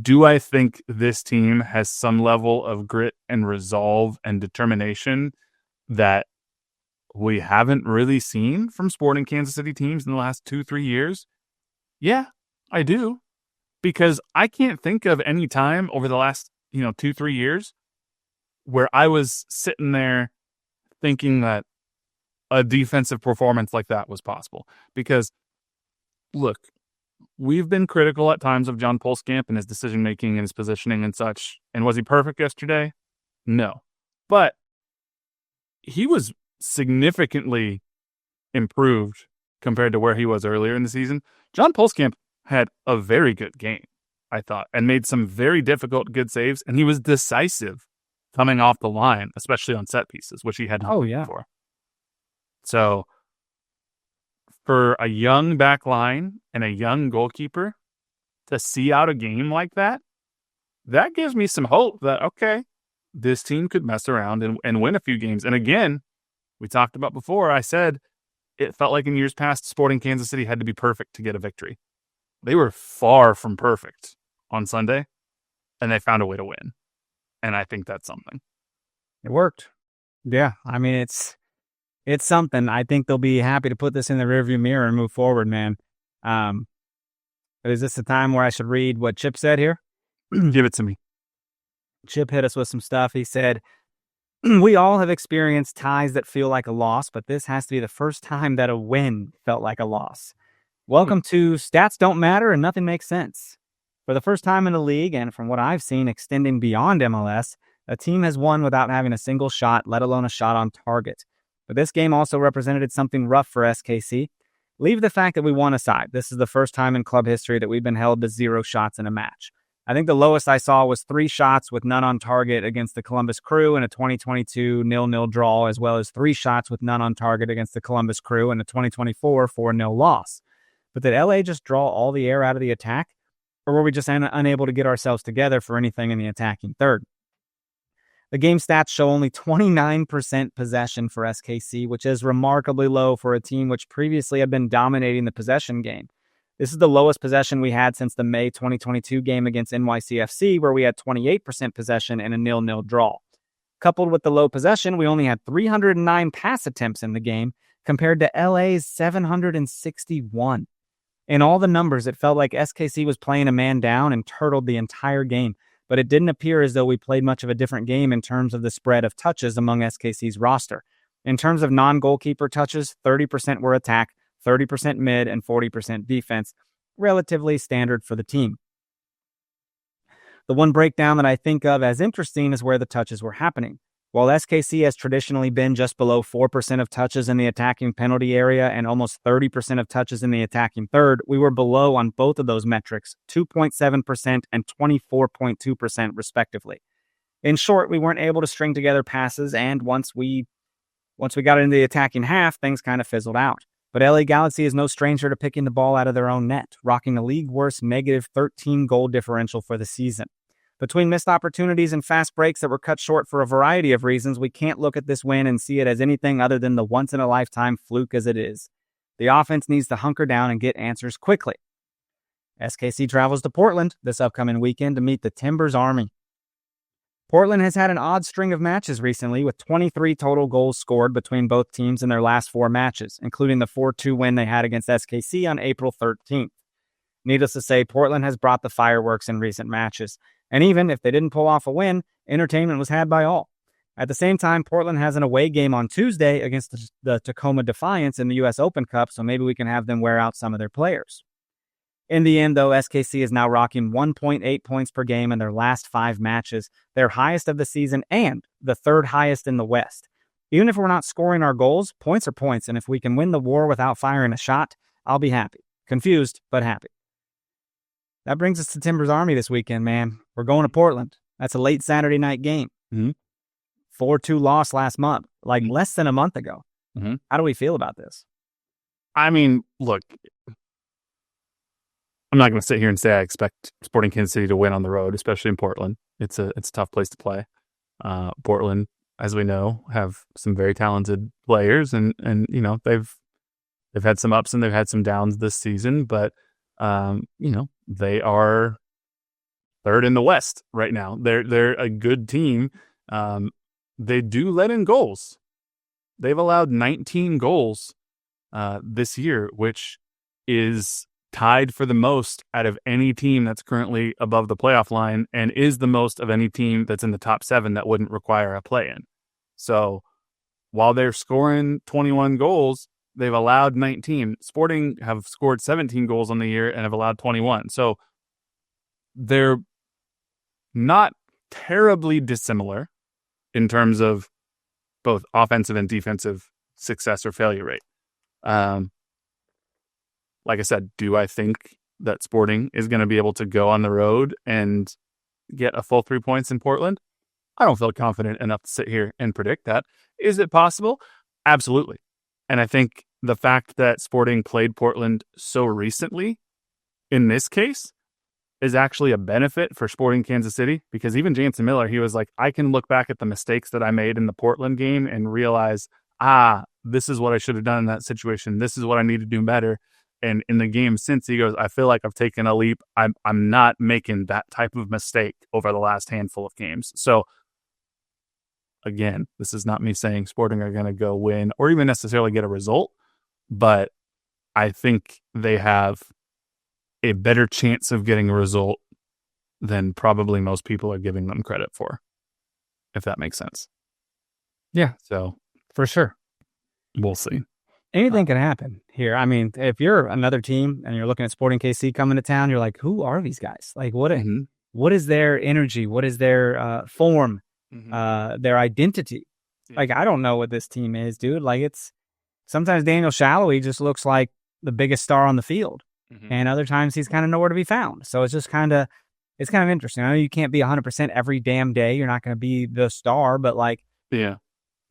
Do I think this team has some level of grit and resolve and determination that we haven't really seen from Sporting Kansas City teams in the last 2-3 years? Yeah, I do. Because I can't think of any time over the last, 2-3 years where I was sitting there thinking that a defensive performance like that was possible. Because, look, we've been critical at times of John Polskamp and his decision-making and his positioning and such. And was he perfect yesterday? No. But he was significantly improved compared to where he was earlier in the season. John Polskamp had a very good game, I thought, and made some very difficult good saves. And he was decisive coming off the line, especially on set pieces, which he had not before. So for a young back line and a young goalkeeper to see out a game like that, that gives me some hope that, okay, this team could mess around and win a few games. And again, we talked about before, I said it felt like in years past, Sporting Kansas City had to be perfect to get a victory. They were far from perfect on Sunday, and they found a way to win. And I think that's something. It worked. Yeah, I mean, it's something. I think they'll be happy to put this in the rearview mirror and move forward, man. Is this the time where I should read what Chip said here? Give it to me. Chip hit us with some stuff. He said, we all have experienced ties that feel like a loss, but this has to be the first time that a win felt like a loss. Welcome to Stats Don't Matter and Nothing Makes Sense. For the first time in the league, and from what I've seen extending beyond MLS, a team has won without having a single shot, let alone a shot on target. But this game also represented something rough for SKC. Leave the fact that we won aside. This is the first time in club history that we've been held to 0 shots in a match. I think the lowest I saw was 3 shots with none on target against the Columbus Crew in a 2022 0-0 draw, as well as 3 shots with none on target against the Columbus Crew in a 2024 4-0 loss. But did LA just draw all the air out of the attack? Or were we just unable to get ourselves together for anything in the attacking third? The game stats show only 29% possession for SKC, which is remarkably low for a team which previously had been dominating the possession game. This is the lowest possession we had since the May 2022 game against NYCFC, where we had 28% possession in a 0-0 draw. Coupled with the low possession, we only had 309 pass attempts in the game, compared to LA's 761. In all the numbers, it felt like SKC was playing a man down and turtled the entire game, but it didn't appear as though we played much of a different game in terms of the spread of touches among SKC's roster. In terms of non-goalkeeper touches, 30% were attack, 30% mid, and 40% defense, relatively standard for the team. The one breakdown that I think of as interesting is where the touches were happening. While SKC has traditionally been just below 4% of touches in the attacking penalty area and almost 30% of touches in the attacking third, we were below on both of those metrics, 2.7% and 24.2% respectively. In short, we weren't able to string together passes, and once we got into the attacking half, things kind of fizzled out. But LA Galaxy is no stranger to picking the ball out of their own net, rocking a league-worst -13 goal differential for the season. Between missed opportunities and fast breaks that were cut short for a variety of reasons, we can't look at this win and see it as anything other than the once-in-a-lifetime fluke as it is. The offense needs to hunker down and get answers quickly. SKC travels to Portland this upcoming weekend to meet the Timbers Army. Portland has had an odd string of matches recently, with 23 total goals scored between both teams in their last 4 matches, including the 4-2 win they had against SKC on April 13th. Needless to say, Portland has brought the fireworks in recent matches, and even if they didn't pull off a win, entertainment was had by all. At the same time, Portland has an away game on Tuesday against the Tacoma Defiance in the U.S. Open Cup, so maybe we can have them wear out some of their players. In the end, though, SKC is now rocking 1.8 points per game in their last 5 matches, their highest of the season and the 3rd highest in the West. Even if we're not scoring our goals, points are points, and if we can win the war without firing a shot, I'll be happy. Confused, but happy. That brings us to Timbers Army this weekend, man. We're going to Portland. That's a late Saturday night game. 4-2 loss last month, like less than a month ago. How do we feel about this? I mean, look, I'm not going to sit here and say I expect Sporting Kansas City to win on the road, especially in Portland. It's a tough place to play. Portland, as we know, have some very talented players, and you know they've had some ups and they've had some downs this season, but you know they are 3rd in the West right now. They're a good team. They do let in goals. They've allowed 19 goals this year, which is tied for the most out of any team that's currently above the playoff line, and is the most of any team that's in the top 7 that wouldn't require a play-in. So while they're scoring 21 goals, they've allowed 19. Sporting have scored 17 goals on the year and have allowed 21. So they're not terribly dissimilar in terms of both offensive and defensive success or failure rate. Like I said, do I think that Sporting is going to be able to go on the road and get a full 3 points in Portland? I don't feel confident enough to sit here and predict that. Is it possible? Absolutely. And I think the fact that Sporting played Portland so recently in this case is actually a benefit for Sporting Kansas City, because even Jansen Miller, he was like, I can look back at the mistakes that I made in the Portland game and realize, this is what I should have done in that situation. This is what I need to do better. And in the game since, he goes, I feel like I've taken a leap. I'm not making that type of mistake over the last handful of games. So again, this is not me saying Sporting are going to go win or even necessarily get a result, but I think they have a better chance of getting a result than probably most people are giving them credit for, if that makes sense. Yeah. So for sure. We'll see. Anything can happen here. I mean, if you're another team and you're looking at Sporting KC coming to town, you're like, who are these guys? Like, what is their energy? What is their form? Their identity? Like, I don't know what this team is, dude. Like, it's sometimes Daniel Shallowy just looks like the biggest star on the field, and other times he's kind of nowhere to be found. So it's just kind of interesting. I know you can't be 100% every damn day. You're not going to be the star, but like,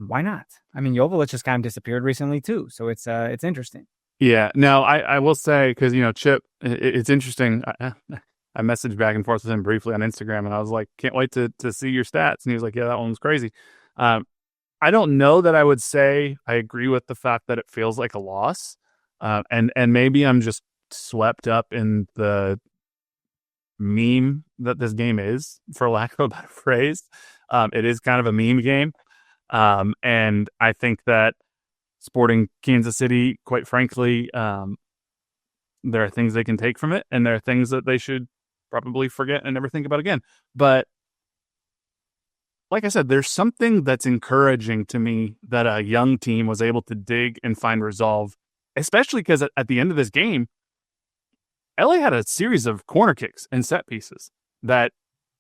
why not? I mean, Joveljic just kind of disappeared recently too, so it's interesting. Yeah. No, I will say, because Chip, it's interesting. I messaged back and forth with him briefly on Instagram, and I was like, can't wait to see your stats. And he was like, yeah, that one was crazy. I don't know that I would say I agree with the fact that it feels like a loss. And maybe I'm just swept up in the meme that this game is, for lack of a better phrase. It is kind of a meme game. And I think that Sporting Kansas City, quite frankly, there are things they can take from it, and there are things that they should probably forget and never think about again. But like I said, there's something that's encouraging to me that a young team was able to dig and find resolve, especially because at the end of this game, LA had a series of corner kicks and set pieces that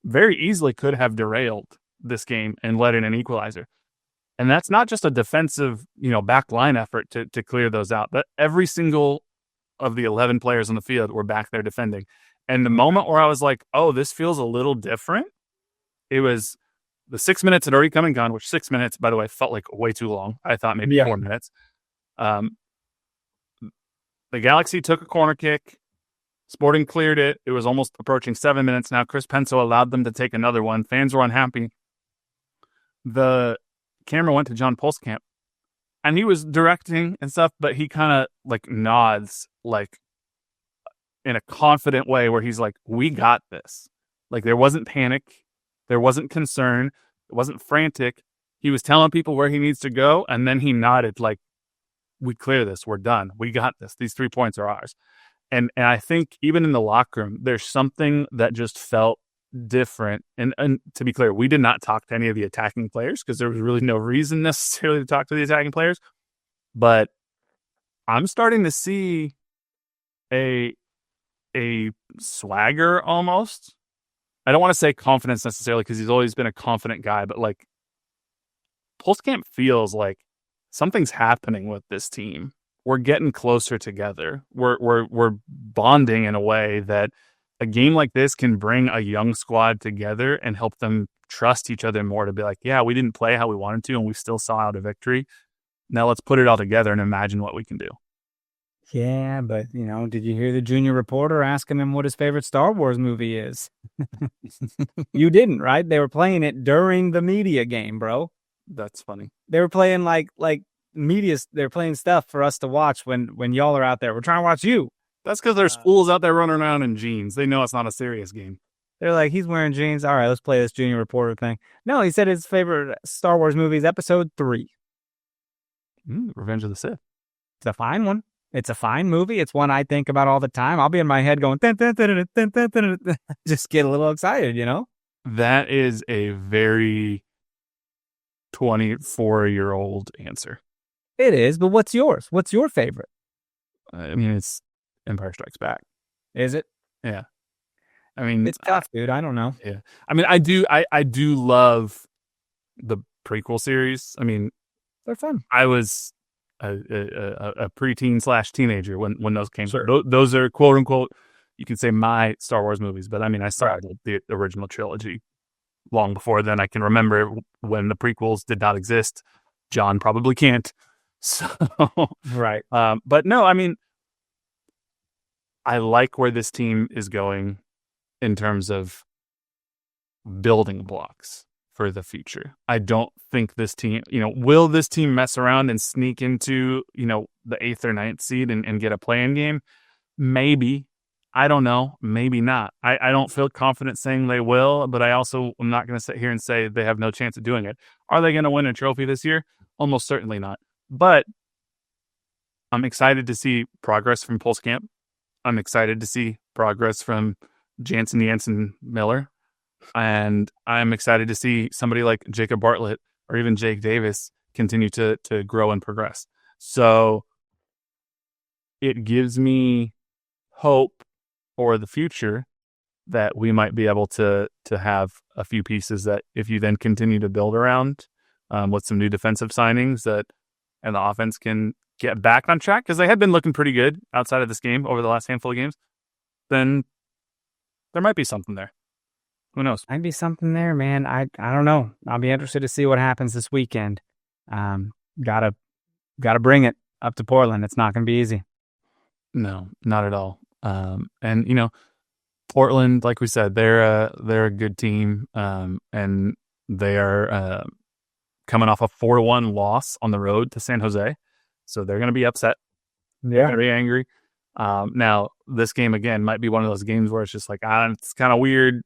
very easily could have derailed this game and led in an equalizer. And that's not just a defensive, back line effort to clear those out. But every single of the 11 players on the field were back there defending. And the moment where I was like, oh, this feels a little different, it was the 6 minutes had already come and gone, which 6 minutes, by the way, felt like way too long. I thought maybe 4 minutes. The Galaxy took a corner kick, Sporting cleared it. It was almost approaching 7 minutes now. Chris Penso allowed them to take another one. Fans were unhappy. The camera went to John Pulskamp, and he was directing and stuff, but he kind of like nods like in a confident way where he's like, we got this. Like there wasn't panic. There wasn't concern. It wasn't frantic. He was telling people where he needs to go, and then he nodded like, we clear this. We're done. We got this. These 3 points are ours. And I think even in the locker room, there's something that just felt different. And to be clear, we did not talk to any of the attacking players because there was really no reason necessarily to talk to the attacking players. But I'm starting to see a swagger almost. I don't want to say confidence necessarily because he's always been a confident guy, but like Pulskamp feels like something's happening with this team. We're getting closer together. We're bonding in a way that a game like this can bring a young squad together and help them trust each other more to be like, yeah, we didn't play how we wanted to and we still saw out a victory. Now let's put it all together and imagine what we can do. Yeah, but, did you hear the junior reporter asking him what his favorite Star Wars movie is? You didn't, right? They were playing it during the media game, bro. That's funny. They were playing like media. They're playing stuff for us to watch when y'all are out there. We're trying to watch you. That's because there's fools out there running around in jeans. They know it's not a serious game. They're like, he's wearing jeans. All right, let's play this junior reporter thing. No, he said his favorite Star Wars movie is Episode 3. Revenge of the Sith. It's a fine one. It's a fine movie. It's one I think about all the time. I'll be in my head going, dun, dun, dun, dun, dun, dun, dun, dun. Just get a little excited, That is a very 24-year-old answer. It is, but what's yours? What's your favorite? I mean, it's Empire Strikes Back. Is it? Yeah. I mean, it's tough, dude. I don't know. Yeah. I mean, I do love the prequel series. I mean, they're fun. I was a preteen / teenager when those came. Sure. Those are quote unquote, you can say my Star Wars movies, but I mean, I saw the original trilogy long before then. I can remember when the prequels did not exist. John probably can't. So right. But no, I mean, I like where this team is going in terms of building blocks for the future. I don't think this team, will this team mess around and sneak into, the 8th or 9th seed and get a play-in game? Maybe. I don't know. Maybe not. I don't feel confident saying they will, but I also am not going to sit here and say they have no chance of doing it. Are they going to win a trophy this year? Almost certainly not. But I'm excited to see progress from Pulskamp. I'm excited to see progress from Jansen Miller. And I'm excited to see somebody like Jacob Bartlett or even Jake Davis continue to grow and progress. So it gives me hope for the future that we might be able to have a few pieces that if you then continue to build around with some new defensive signings and the offense can get back on track, because they had been looking pretty good outside of this game over the last handful of games, then there might be something there. Who knows? Might be something there, man. I don't know. I'll be interested to see what happens this weekend. Gotta bring it up to Portland. It's not going to be easy. No, not at all. And Portland, like we said, they're a good team, and they are coming off a 4-1 loss on the road to San Jose, so they're going to be upset. Yeah, very angry. Now this game again might be one of those games where it's just like, it's kind of weird.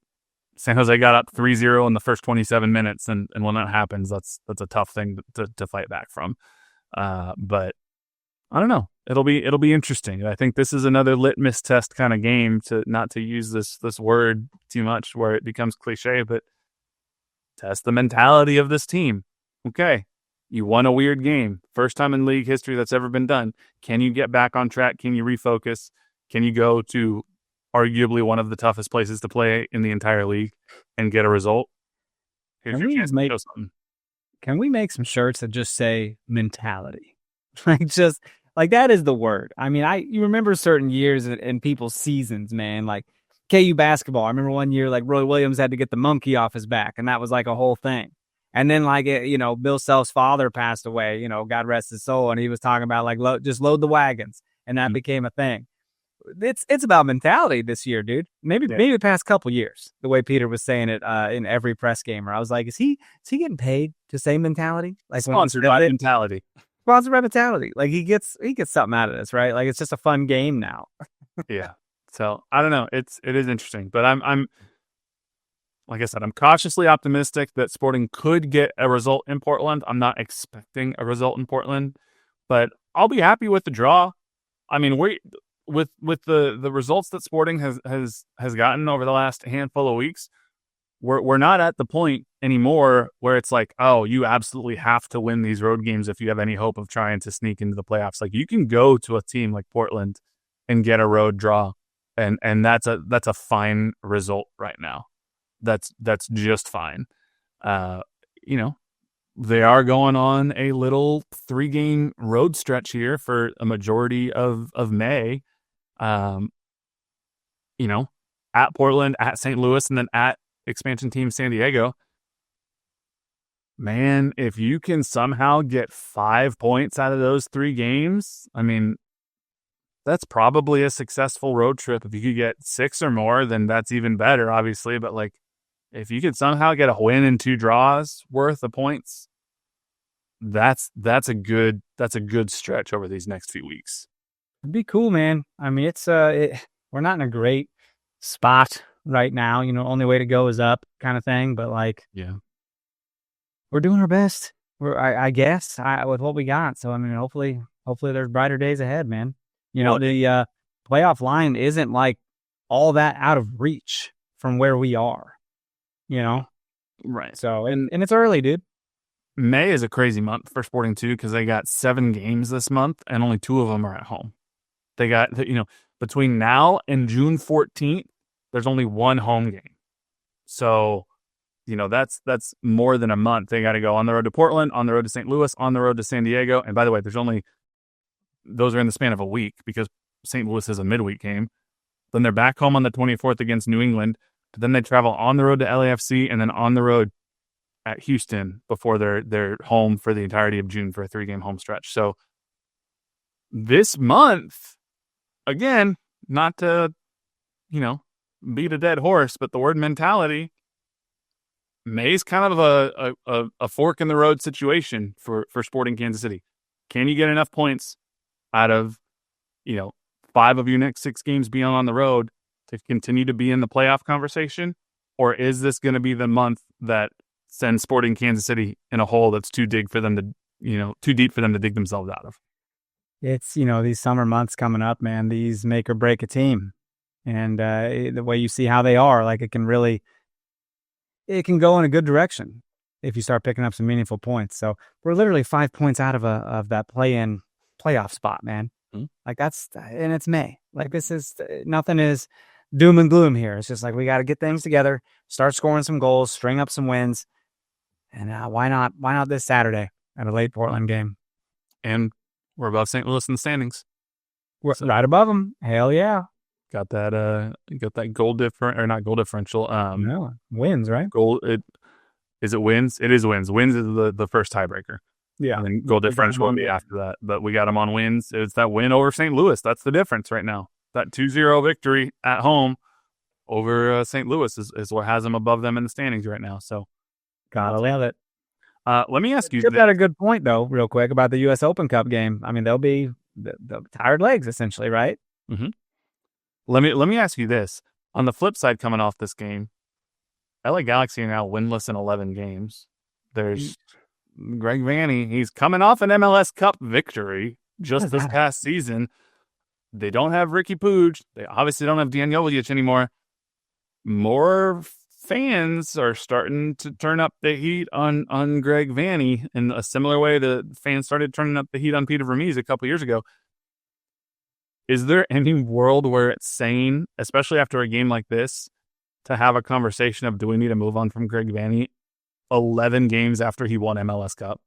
San Jose got up 3-0 in the first 27 minutes, and when that happens, that's a tough thing to fight back from. But I don't know. It'll be interesting. I think this is another litmus test kind of game, to not to use this word too much where it becomes cliche, but test the mentality of this team. Okay, you won a weird game, first time in league history that's ever been done. Can you get back on track? Can you refocus? Can you go to arguably one of the toughest places to play in the entire league and get a result? Here's your chance to show something. Can we make some shirts that just say mentality? Like that is the word. I mean, you remember certain years in people's seasons, man, like KU basketball. I remember one year like Roy Williams had to get the monkey off his back, and that was like a whole thing. And then like, Bill Self's father passed away, God rest his soul. And he was talking about like, just load the wagons. And that became a thing. it's about mentality this year, dude. Maybe the past couple years, the way Peter was saying it in every press game, where I was like, is he getting paid to say mentality? Like Sponsored by mentality. Sponsored by mentality. Like he gets something out of this, right? Like it's just a fun game now. Yeah. So I don't know. It is interesting, but I'm like I said, I'm cautiously optimistic that Sporting could get a result in Portland. I'm not expecting a result in Portland, but I'll be happy with the draw. I mean, with the results that Sporting has gotten over the last handful of weeks, we're not at the point anymore where it's like, oh, you absolutely have to win these road games if you have any hope of trying to sneak into the playoffs. Like you can go to a team like Portland and get a road draw, and that's a fine result right now. That's just fine. They are going on a little 3-game road stretch here for a majority of May. At Portland, at St. Louis, and then at expansion team San Diego. Man, if you can somehow get 5 points out of those 3 games, I mean, that's probably a successful road trip. If you could get 6 or more, then that's even better, obviously. But like, if you could somehow get a win and 2 draws worth of points, that's a good stretch over these next few weeks. It'd be cool, man. I mean, it's we're not in a great spot right now. Only way to go is up, kind of thing. But like, yeah, we're doing our best. I guess with what we got. So I mean, hopefully there's brighter days ahead, man. The playoff line isn't like all that out of reach from where we are. Right. So and it's early, dude. May is a crazy month for Sporting too, because they got 7 games this month and only 2 of them are at home. They got, between now and June 14th, there's only 1 home game. So, that's more than a month. They got to go on the road to Portland, on the road to St. Louis, on the road to San Diego. And by the way, those are in the span of a week because St. Louis is a midweek game. Then they're back home on the 24th against New England. But then they travel on the road to LAFC and then on the road at Houston before they're home for the entirety of June for a 3-game home stretch. So this month, again, not to, beat a dead horse, but the word mentality, May's kind of a fork in the road situation for Sporting Kansas City. Can you get enough points out of, 5 of your next 6 games being on the road to continue to be in the playoff conversation? Or is this going to be the month that sends Sporting Kansas City in a hole that's too deep for them to dig themselves out of? It's, these summer months coming up, man, these make or break a team. And the way you see how they are, like it can go in a good direction if you start picking up some meaningful points. So we're literally 5 points out of that play-in playoff spot, man. Mm-hmm. Like and it's May. Like nothing is doom and gloom here. It's just like, we got to get things together, start scoring some goals, string up some wins. And why not this Saturday at a late Portland game? And we're above St. Louis in the standings. We're right above them. Hell yeah. Got that goal difference, or not goal differential. No, wins, right? Is it wins? It is wins. Wins is the first tiebreaker. Yeah. And then goal differential will be after that. But we got them on wins. It's that win over St. Louis. That's the difference right now. That 2-0 victory at home over St. Louis is what has them above them in the standings right now. So gotta love it. Let me ask you. Chip had a good point though, real quick, about the U.S. Open Cup game. I mean, they'll be the tired legs essentially, right? Mm-hmm. Let me ask you this. On the flip side, coming off this game, LA Galaxy are now winless in 11 games. There's Greg Vanney. He's coming off an MLS Cup victory just this past season. They don't have Ricky Puig. They obviously don't have Dejan Jovic anymore. More fans are starting to turn up the heat on Greg Vanney in a similar way that fans started turning up the heat on Peter Vermees a couple years ago. Is there any world where it's sane, especially after a game like this, to have a conversation of, do we need to move on from Greg Vanney 11 games after he won MLS Cup?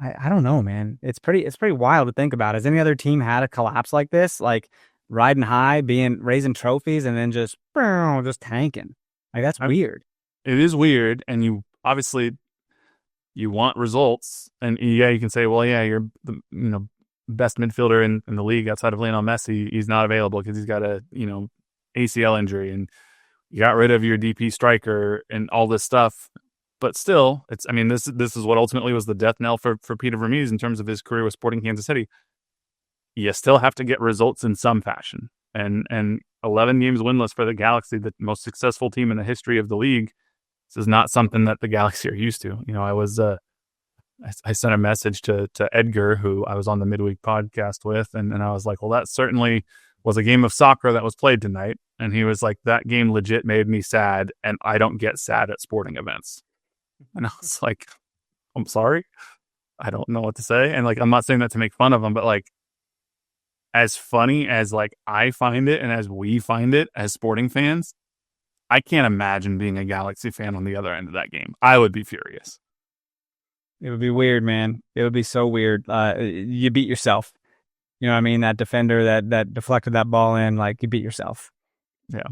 I don't know, man. It's pretty wild to think about. Has any other team had a collapse like this? Like riding high, raising trophies, and then just tanking. Like that's weird. It is weird, and you obviously want results, and yeah, you can say, well, yeah, you're best midfielder in the league outside of Lionel Messi, he's not available because he's got a ACL injury, and you got rid of your DP striker and all this stuff. But still, this is what ultimately was the death knell for Peter Vermees in terms of his career with Sporting Kansas City. You still have to get results in some fashion, and 11 games winless for the Galaxy, the most successful team in the history of the league. This is not something that the Galaxy are used to. I sent a message to Edgar, who I was on the midweek podcast with, and I was like, well, that certainly was a game of soccer that was played tonight. And he was like, that game legit made me sad, and I don't get sad at sporting events. And I was like, I'm sorry. I don't know what to say. And I'm not saying that to make fun of him, but as funny as I find it and as we find it as sporting fans, I can't imagine being a Galaxy fan on the other end of that game. I would be furious. It would be weird, man. It would be so weird. You beat yourself. You know what I mean? That defender that deflected that ball in, you beat yourself. Yeah.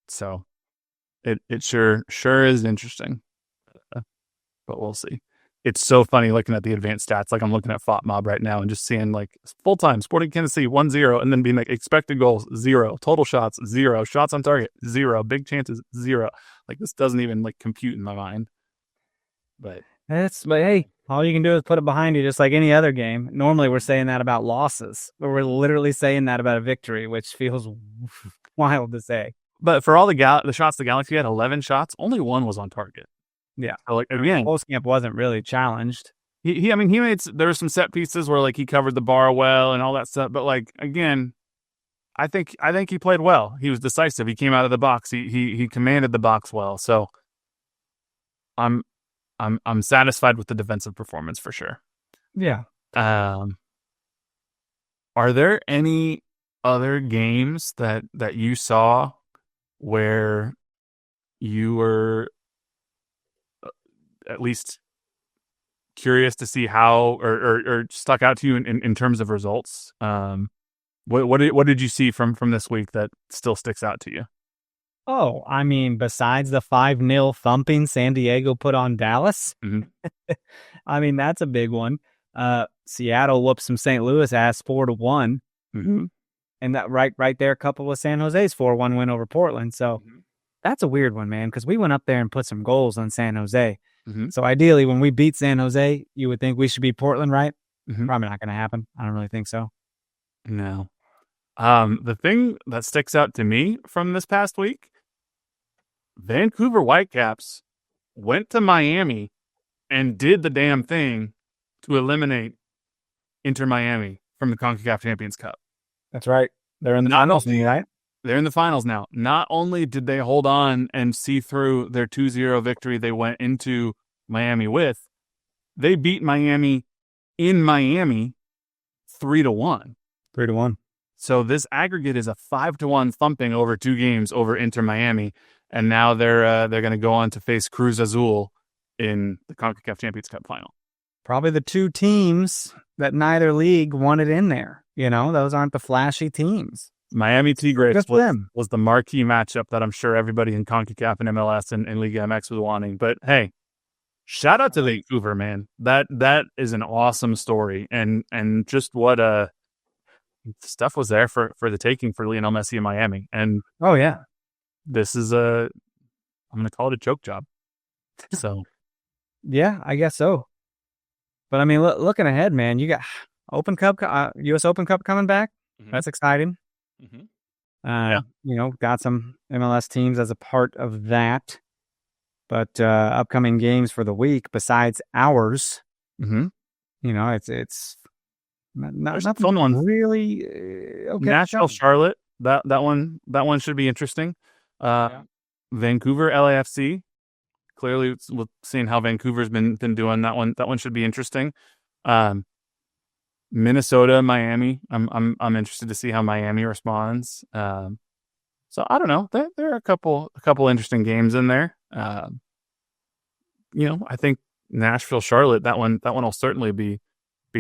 So it sure is interesting. But we'll see. It's so funny looking at the advanced stats. I'm looking at FOTMob right now and just seeing full time Sporting Kansas City 1-0, and then being expected goals 0, total shots 0, shots on target 0, big chances 0. This doesn't even compute in my mind. But hey, all you can do is put it behind you, just like any other game. Normally we're saying that about losses, but we're literally saying that about a victory, which feels wild to say. But for all the shots the Galaxy had, 11 shots, only 1 was on target. Yeah. So again, Postcamp wasn't really challenged. He made there were some set pieces where he covered the bar well and all that stuff. But again, I think he played well. He was decisive. He came out of the box. He commanded the box well. So I'm satisfied with the defensive performance for sure. Yeah. Are there any other games that you saw where you were at least curious to see how or stuck out to you in terms of results? What did you see from this week that still sticks out to you? Oh, besides the 5-0 thumping San Diego put on Dallas, that's a big one. Seattle whooped some St. Louis ass 4-1, and that right there, coupled with San Jose's 4-1 win over Portland. So that's a weird one, man, because we went up there and put some goals on San Jose. So ideally, when we beat San Jose, you would think we should beat Portland, right? Probably not going to happen. I don't really think so. No. The thing that sticks out to me from this past week, Vancouver Whitecaps went to Miami and did the damn thing to eliminate Inter Miami from the CONCACAF Champions Cup. That's right. They're in the finals, right? They're in the finals now. Not only did they hold on and see through their 2-0 victory they went into Miami with, they beat Miami in Miami 3-1. 3-1. So this aggregate is a 5-1 thumping over 2 games over Inter Miami, and now they're going to go on to face Cruz Azul in the CONCACAF Champions Cup final. Probably the 2 teams that neither league wanted in there. Those aren't the flashy teams. Miami Tigres was the marquee matchup that I'm sure everybody in CONCACAF and MLS and Liga MX was wanting. But hey, shout out to Vancouver, man. That is an awesome story, and just what stuff was there for the taking for Lionel Messi in Miami. And oh yeah, this is I'm going to call it a choke job. So yeah, I guess so. But looking ahead, man, you got Open Cup, U.S. Open Cup coming back. That's exciting. Got some MLS teams as a part of that. But upcoming games for the week besides ours, it's not fun one. Really okay. Nashville, Charlotte. That one should be interesting. Vancouver, LAFC. Clearly, with seeing how Vancouver's been doing, that one should be interesting. Minnesota, Miami. I'm interested to see how Miami responds. So I don't know. There are a couple interesting games in there. I think Nashville, Charlotte. That one will certainly be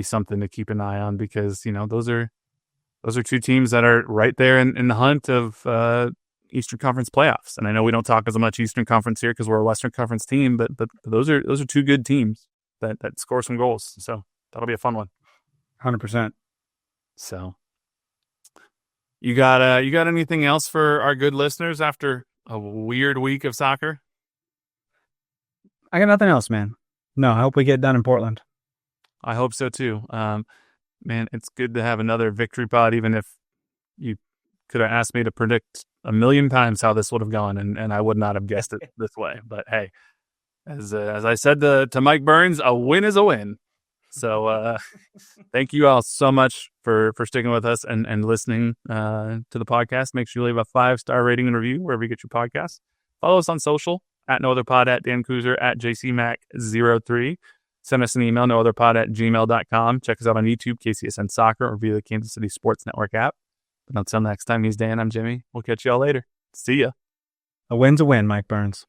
something to keep an eye on because those are 2 teams that are right there in the hunt of Eastern Conference playoffs. And I know we don't talk as much Eastern Conference here because we're a Western Conference team, but those are 2 good teams that score some goals. So that'll be a fun one. 100%. So you got anything else for our good listeners after a weird week of soccer? I got nothing else, man. No, I hope we get done in Portland. I hope so too. Man, it's good to have another victory pod, even if you could have asked me to predict a million times how this would have gone, and I would not have guessed it this way. But hey, as I said to Mike Burns, a win is a win. So thank you all so much for sticking with us and listening to the podcast. Make sure you leave a 5-star rating and review wherever you get your podcasts. Follow us on social at NoOtherPod, at Dan Kooser, at JCMac03. Send us an email, nootherpod@gmail.com. Check us out on YouTube, KCSN Soccer, or via the Kansas City Sports Network app. But until next time, he's Dan, I'm Jimmy. We'll catch y'all later. See ya. A win's a win, Mike Burns.